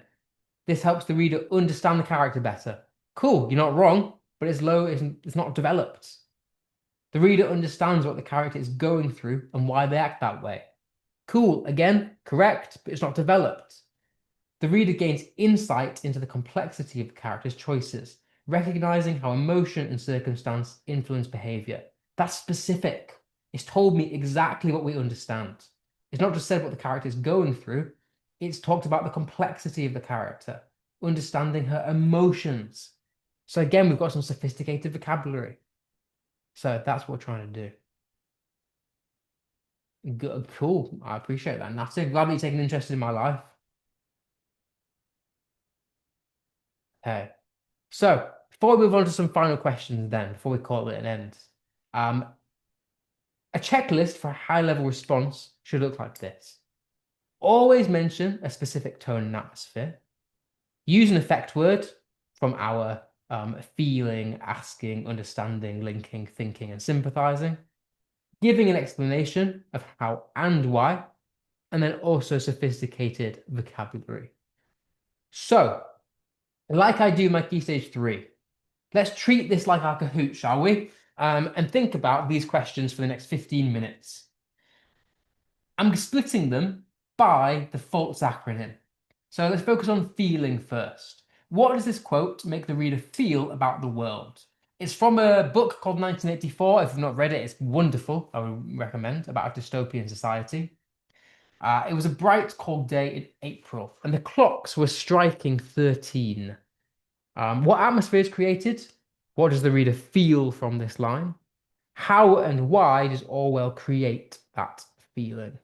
Speaker 1: This helps the reader understand the character better. Cool, you're not wrong, but it's not developed. The reader understands what the character is going through and why they act that way. Cool, again, correct, but it's not developed. The reader gains insight into the complexity of the character's choices, recognizing how emotion and circumstance influence behavior. That's specific. It's told me exactly what we understand. It's not just said what the character is going through, it's talked about the complexity of the character, understanding her emotions. So again, we've got some sophisticated vocabulary. So that's what we're trying to do. Good, cool. I appreciate that. Natty, glad that you're taking an interest in my life. Okay. So before we move on to some final questions then, before we call it an end, um, a checklist for a high-level response should look like this. Always mention a specific tone and atmosphere. Use an effect word from our feeling, asking, understanding, linking, thinking, and sympathizing. Giving an explanation of how and why, and then also sophisticated vocabulary. So, like I do my key stage 3, let's treat this like our Kahoot, shall we? And think about these questions for the next 15 minutes. I'm splitting them by the FALTS acronym. So let's focus on feeling first. What does this quote make the reader feel about the world? It's from a book called 1984. If you've not read it, it's wonderful. I would recommend, about a dystopian society. It was a bright, cold day in April, and the clocks were striking 13. What atmosphere is created? What does the reader feel from this line? How and why does Orwell create that feeling?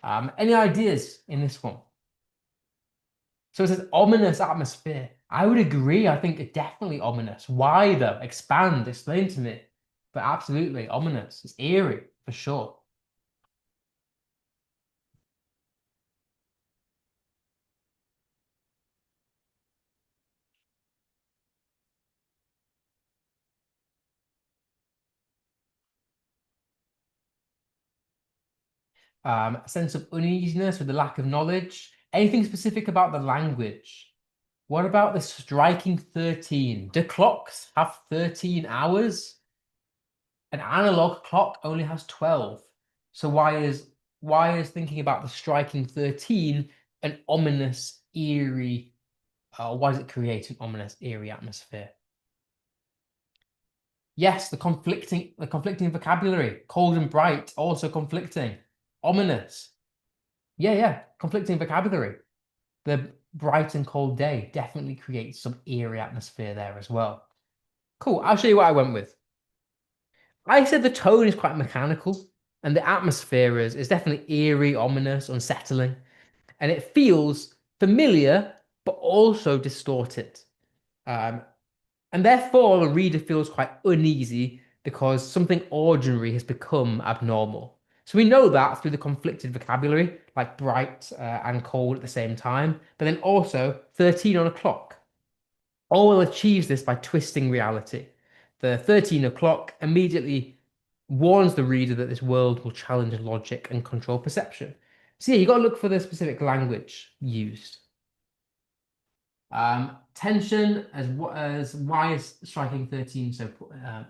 Speaker 1: Any ideas in this one? So it says ominous atmosphere. I would agree. I think definitely ominous. Why though? Expand, explain to me. But absolutely ominous. It's eerie for sure. A sense of uneasiness with the lack of knowledge. Anything specific about the language? What about the striking 13? Do clocks have 13 hours? An analog clock only has 12. So why is thinking about the striking 13 an ominous, eerie, why does it create an ominous, eerie atmosphere? Yes, the conflicting vocabulary, cold and bright, also conflicting. Ominous. Yeah, yeah, conflicting vocabulary. The bright and cold day definitely creates some eerie atmosphere there as well. Cool, I'll show you what I went with. I said the tone is quite mechanical, and the atmosphere is definitely eerie, ominous, unsettling, and it feels familiar but also distorted. Um, and therefore, the reader feels quite uneasy because something ordinary has become abnormal. So we know that through the conflicted vocabulary, like bright and cold at the same time, but then also 13 on a clock. Orwell achieves this by twisting reality. The 13 o'clock immediately warns the reader that this world will challenge logic and control perception. So yeah, you got to look for the specific language used. Tension as Y is striking 13. So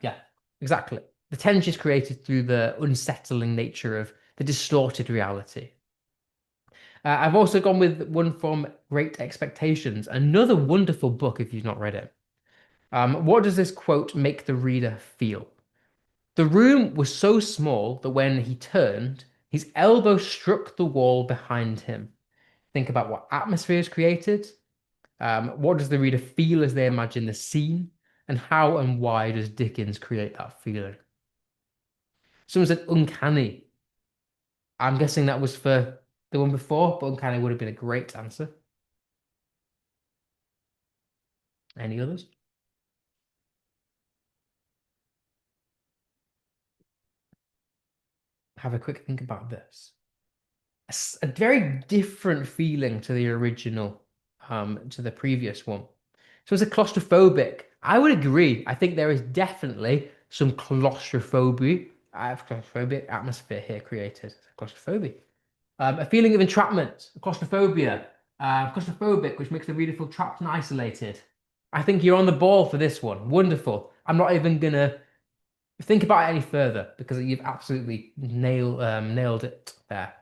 Speaker 1: yeah, exactly. The tension is created through the unsettling nature of the distorted reality. I've also gone with one from Great Expectations, another wonderful book if you've not read it. What does this quote make the reader feel? The room was so small that when he turned, his elbow struck the wall behind him. Think about what atmosphere is created. What does the reader feel as they imagine the scene? And how and why does Dickens create that feeling? Someone said uncanny. I'm guessing that was for the one before, but uncanny would have been a great answer. Any others? Have a quick think about this. A very different feeling to the original, to the previous one. So it's a claustrophobic. I would agree. I think there is definitely some claustrophobia, claustrophobic atmosphere here created. Claustrophobia. A feeling of entrapment, claustrophobia, claustrophobic, which makes the reader feel trapped and isolated. I think you're on the ball for this one. Wonderful. I'm not even gonna think about it any further because you've absolutely nailed it there.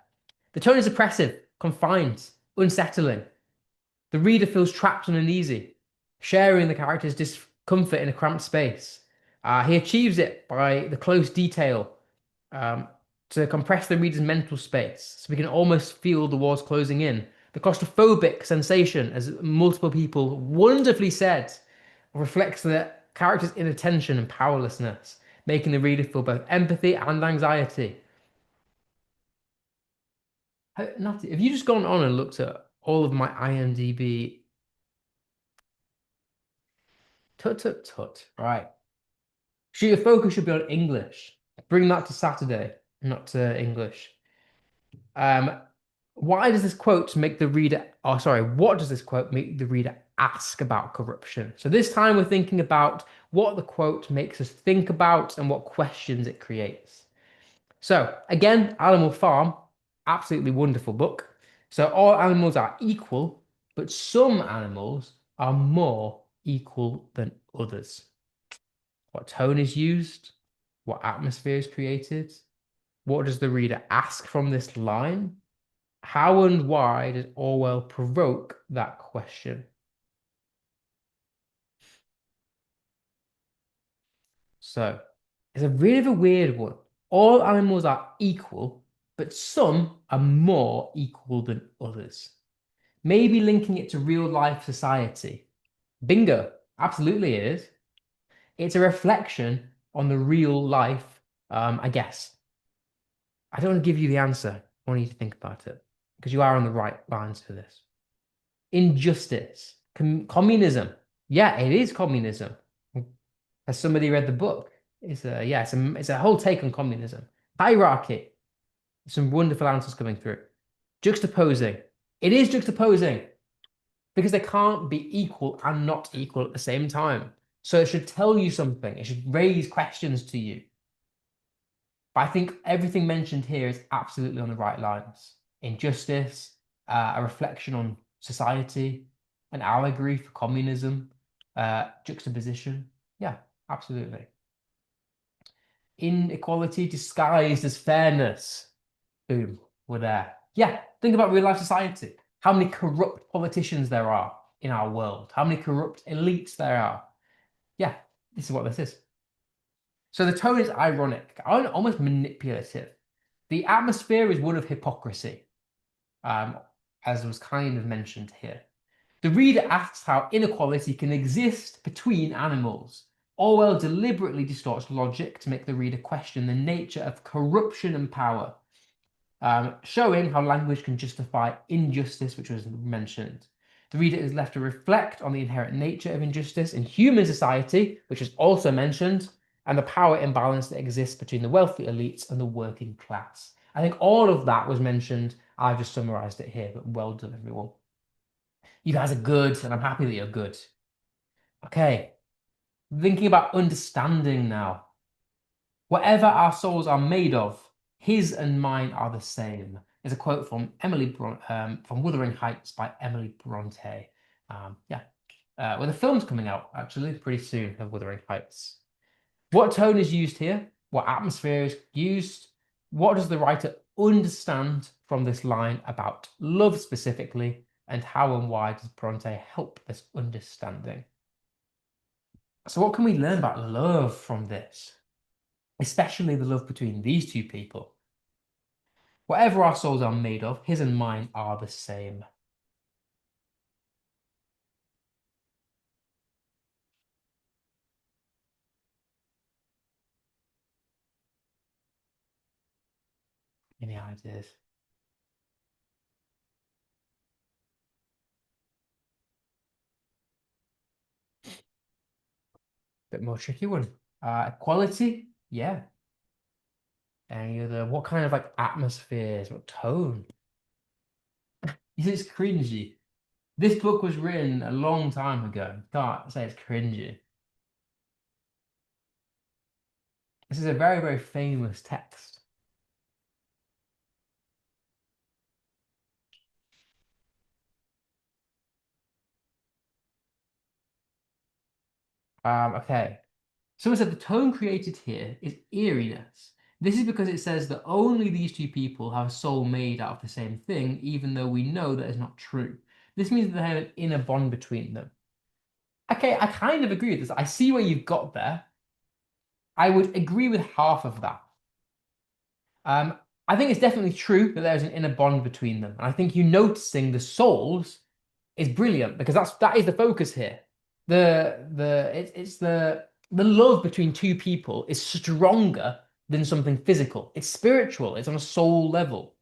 Speaker 1: The tone is oppressive, confined, unsettling. The reader feels trapped and uneasy, sharing the character's discomfort in a cramped space. He achieves it by the close detail um, to compress the reader's mental space so we can almost feel the walls closing in. The claustrophobic sensation, as multiple people wonderfully said, reflects the character's inattention and powerlessness, making the reader feel both empathy and anxiety. Natty, have you just gone on and looked at all of my IMDb? Tut tut tut. Right. Your focus should be on English. Bring that to Saturday, not to English. Um, why does this quote make the reader, oh, sorry, what does this quote make the reader ask about corruption? So this time we're thinking about what the quote makes us think about and what questions it creates. So again, Animal Farm, absolutely wonderful book. So all animals are equal, but some animals are more equal than others. What tone is used? What atmosphere is created? What does the reader ask from this line? How and why does Orwell provoke that question? So it's a really of a weird one. All animals are equal, but some are more equal than others. Maybe linking it to real life society. Bingo, absolutely it is. It's a reflection on the real life, I guess. I don't want to give you the answer. I want you to think about it because you are on the right lines for this. Injustice, communism. Yeah, it is communism. Has somebody read the book? It's a whole take on communism. Hierarchy. Some wonderful answers coming through. Juxtaposing. It is juxtaposing because they can't be equal and not equal at the same time. So it should tell you something. It should raise questions to you. But I think everything mentioned here is absolutely on the right lines. Injustice, a reflection on society, an allegory for communism, juxtaposition. Yeah, absolutely. Inequality disguised as fairness. Boom, we're there. Yeah, think about real life society. How many corrupt politicians there are in our world, how many corrupt elites there are. Yeah, this is what this is. So the tone is ironic, almost manipulative. The atmosphere is one of hypocrisy, um, as was kind of mentioned here. The reader asks how inequality can exist between animals. Orwell deliberately distorts logic to make the reader question the nature of corruption and power, showing how language can justify injustice, which was mentioned. The reader is left to reflect on the inherent nature of injustice in human society, which is also mentioned, and the power imbalance that exists between the wealthy elites and the working class. I think all of that was mentioned. I've just summarized it here, but well done, everyone. You guys are good, and I'm happy that you're good. Okay, thinking about understanding now. Whatever our souls are made of, his and mine are the same. Is a quote from from Wuthering Heights by Emily Bronte. Yeah. Well, the film's coming out actually pretty soon of Wuthering Heights. What tone is used here? What atmosphere is used? What does the writer understand from this line about love specifically? And how and why does Bronte help this understanding? So, what can we learn about love from this? Especially the love between these two people. Whatever our souls are made of, his and mine are the same. Any ideas? Bit more tricky one. Quality? Yeah. Any other? What kind of like atmospheres? What tone? Is it cringy? This book was written a long time ago. Can't say it's cringy. This is a very, very famous text. Okay. Someone said the tone created here is eeriness. This is because it says that only these two people have a soul made out of the same thing, even though we know that is not true. This means that they have an inner bond between them. Okay, I kind of agree with this. I see where you've got there. I would agree with half of that. Um, I think it's definitely true that there's an inner bond between them. And I think you noticing the souls is brilliant because that is the focus here. It's the love between two people is stronger than something physical. It's spiritual. It's on a soul level.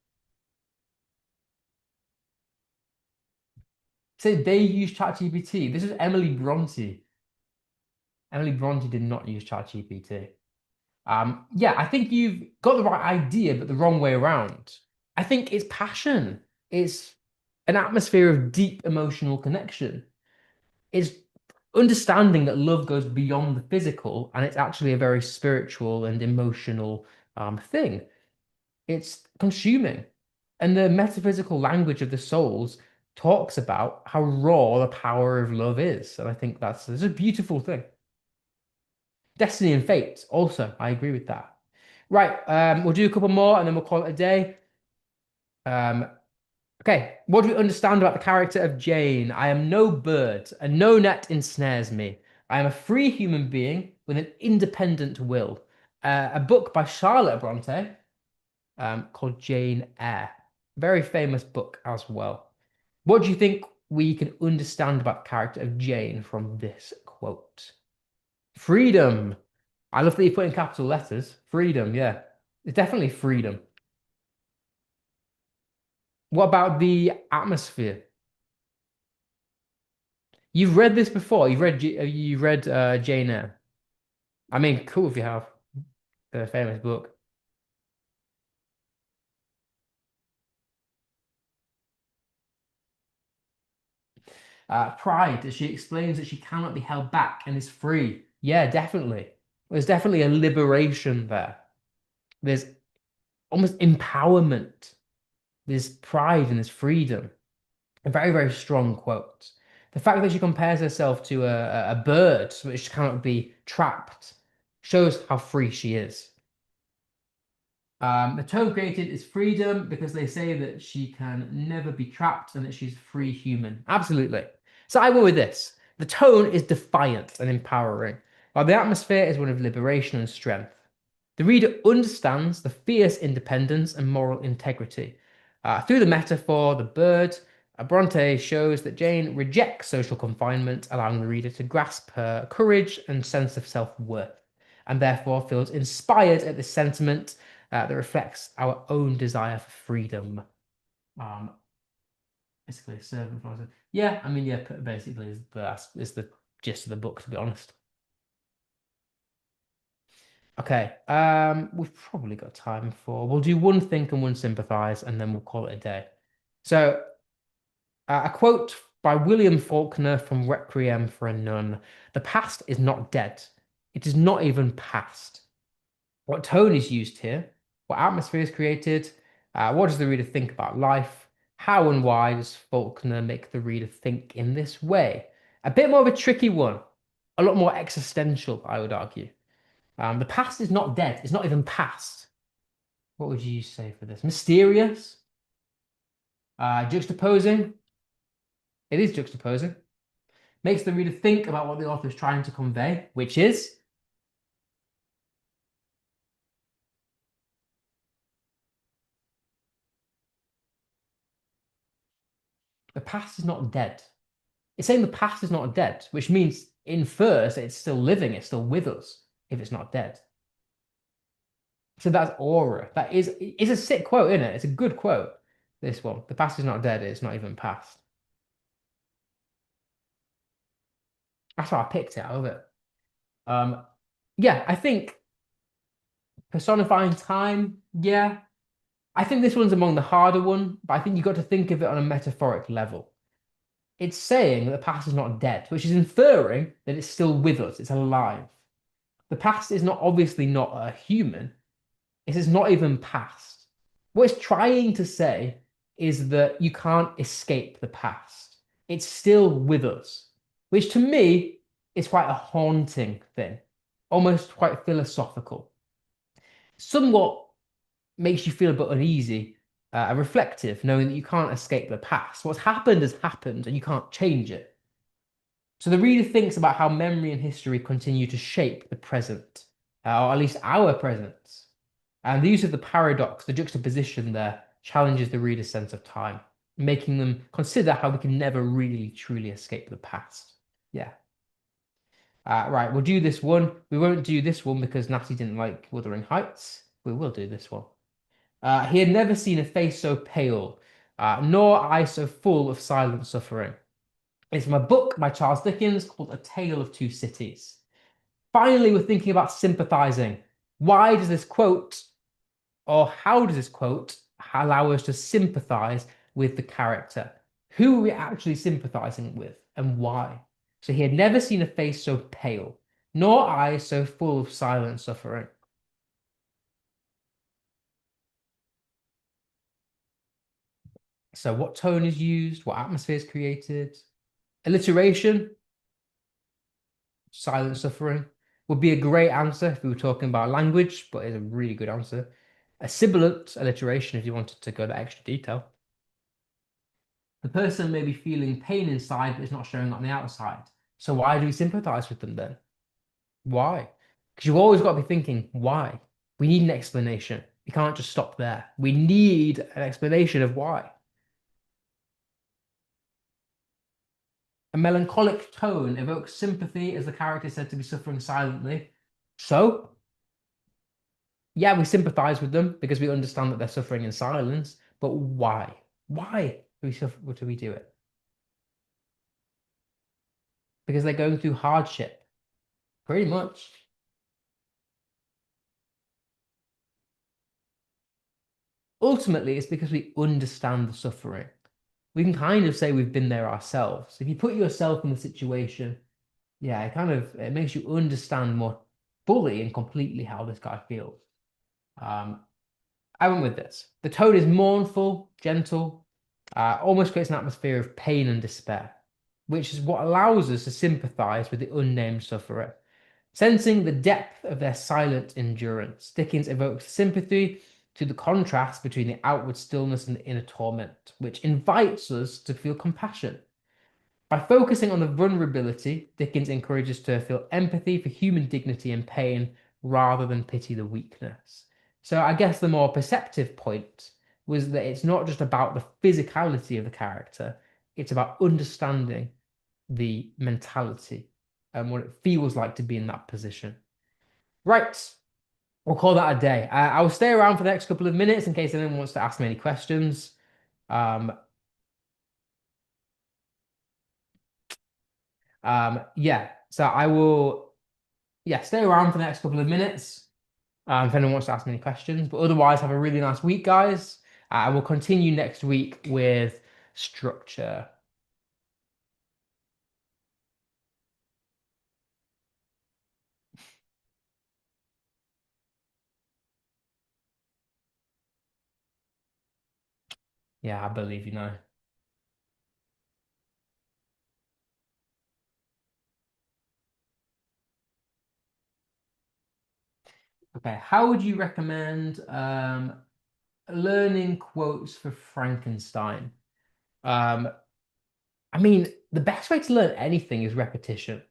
Speaker 1: So they use ChatGPT. This is Emily Bronte. Emily Bronte did not use ChatGPT. Yeah, I think you've got the right idea, but the wrong way around. I think it's passion. It's an atmosphere of deep emotional connection. It's understanding that love goes beyond the physical and it's actually a very spiritual and emotional thing. It's consuming. And the metaphysical language of the souls talks about how raw the power of love is. And I think that's a beautiful thing. Destiny and fate, also, I agree with that. Right, we'll do a couple more and then we'll call it a day. Um, okay, what do we understand about the character of Jane? I am no bird, and no net ensnares me. I am a free human being with an independent will. A book by Charlotte Bronte called Jane Eyre. Very famous book as well. What do you think we can understand about the character of Jane from this quote? Freedom. I love that you put in capital letters. Freedom, yeah. It's definitely freedom. What about the atmosphere? You've read this before. You've read Jane Eyre. I mean, cool if you have the famous book. Pride, that she explains that she cannot be held back and is free. Yeah, definitely. There's definitely a liberation there. There's almost empowerment. There's pride and there's freedom. A very, very strong quote. The fact that she compares herself to a bird, which cannot be trapped, shows how free she is. The tone created is freedom because they say that she can never be trapped and that she's free human. Absolutely. So I go with this. The tone is defiant and empowering, while the atmosphere is one of liberation and strength. The reader understands the fierce independence and moral integrity. Through the metaphor, the bird, Bronte shows that Jane rejects social confinement, allowing the reader to grasp her courage and sense of self-worth, and therefore feels inspired at this sentiment that reflects our own desire for freedom. Um, Basically, a servant for us. Yeah, I mean, yeah, basically, is the gist of the book, to be honest. Okay, we've probably got time for. We'll do one think and one sympathize, and then we'll call it a day. So, a quote by William Faulkner from Requiem for a Nun: "The past is not dead. It is not even past. What tone is used here? What atmosphere is created? What does the reader think about life? How and why does Faulkner make the reader think in this way? A bit more of a tricky one, a lot more existential, I would argue. The past is not dead, it's not even past. What would you say for this? Mysterious? Juxtaposing? It is juxtaposing. Makes the reader think about what the author is trying to convey, which is the past is not dead. It's saying the past is not dead, which means infers that it's still living, it's still with us if it's not dead. So that's aura. That is, it's a sick quote, isn't it? It's a good quote. This one. The past is not dead, it's not even past. That's how I picked it out of it. Um, yeah, I think personifying time, yeah. I think this one's among the harder one, but I think you've got to think of it on a metaphoric level. It's saying that the past is not dead, which is inferring that it's still with us, it's alive. The past is not obviously not a human, it is not even past. What it's trying to say is that you can't escape the past. It's still with us, which to me is quite a haunting thing, almost quite philosophical. Somewhat makes you feel a bit uneasy and reflective, knowing that you can't escape the past. What's happened has happened and you can't change it. So the reader thinks about how memory and history continue to shape the present, or at least our presence. And the use of the paradox, the juxtaposition there, challenges the reader's sense of time, making them consider how we can never really truly escape the past. Yeah. Right, we'll do this one. We won't do this one because Natty didn't like Wuthering Heights. We will do this one. He had never seen a face so pale, nor eyes so full of silent suffering. It's from a book by Charles Dickens called A Tale of Two Cities. Finally, we're thinking about sympathizing. Why does this quote, or how does this quote, allow us to sympathize with the character? Who are we actually sympathizing with and why? So he had never seen a face so pale, nor eyes so full of silent suffering. So, what tone is used? What atmosphere is created? Alliteration, silent suffering, would be a great answer if we were talking about language, but it's a really good answer. A sibilant alliteration if you wanted to go that extra detail. The person may be feeling pain inside, but it's not showing on the outside. So why do we sympathize with them then? Why? Because you've always got to be thinking, why? We need an explanation. We can't just stop there. We need an explanation of why. A melancholic tone evokes sympathy as the character is said to be suffering silently. So, yeah, we sympathize with them because we understand that they're suffering in silence, but why? Why do we suffer, do we do it? Because they're going through hardship, pretty much. Ultimately, it's because we understand the suffering. We can kind of say we've been there ourselves. If you put yourself in the situation, yeah, it makes you understand more fully and completely how this guy feels. Um, I went with this. The tone is mournful, gentle, almost creates an atmosphere of pain and despair, which is what allows us to sympathize with the unnamed sufferer. Sensing the depth of their silent endurance, Dickens evokes sympathy to the contrast between the outward stillness and the inner torment, which invites us to feel compassion. By focusing on the vulnerability, Dickens encourages to feel empathy for human dignity and pain rather than pity the weakness. So I guess the more perceptive point was that it's not just about the physicality of the character, it's about understanding the mentality and what it feels like to be in that position. Right, we'll call that a day. I will stay around for the next couple of minutes in case anyone wants to ask me any questions. Um, yeah, so I will, yeah, stay around for the next couple of minutes if anyone wants to ask me any questions. But otherwise, have a really nice week, guys. I will continue next week with structure. Yeah, I believe you know. Okay, how would you recommend learning quotes for Frankenstein? Um, I mean, the best way to learn anything is repetition.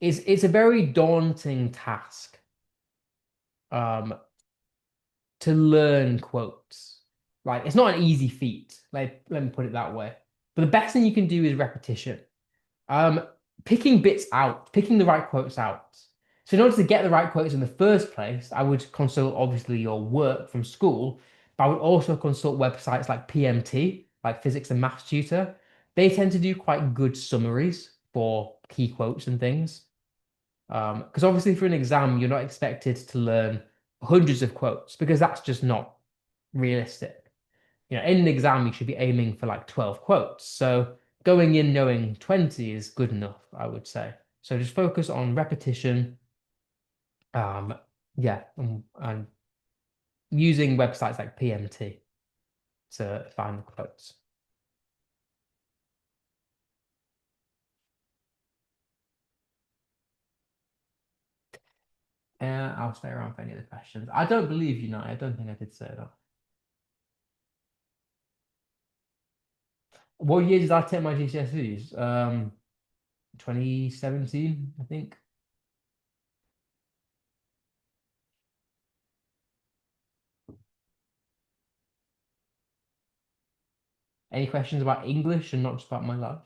Speaker 1: It's a very daunting task um, to learn quotes. Like, it's not an easy feat. Like, let me put it that way. But the best thing you can do is repetition. Um, Picking bits out, picking the right quotes out. So in order to get the right quotes in the first place, I would consult obviously your work from school, but I would also consult websites like PMT, like Physics and Maths Tutor. They tend to do quite good summaries for key quotes and things. Because obviously for an exam, you're not expected to learn hundreds of quotes because that's just not realistic. In an exam, you should be aiming for like 12 quotes. So going in knowing 20 is good enough, I would say. So just focus on repetition, um, yeah, and using websites like PMT to find the quotes. I'll stay around for any other questions. I don't believe you, know. I don't think I did say that. What year did I take my GCSEs? 2017, I think. Any questions about English and not just about my life?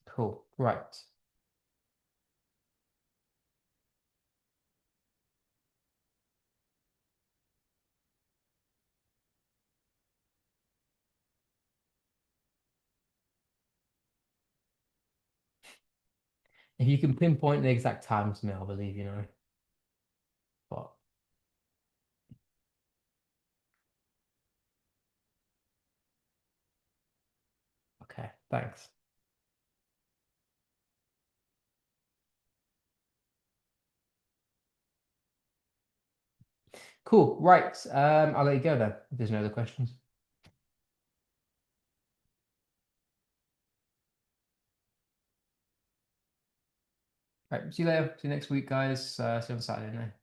Speaker 1: Cool. Right. If you can pinpoint the exact time to me, I'll believe you know. But okay, thanks. Cool. Right. I'll let you go then. If there's no other questions. Right. See you later. See you next week, guys. See you on Saturday night.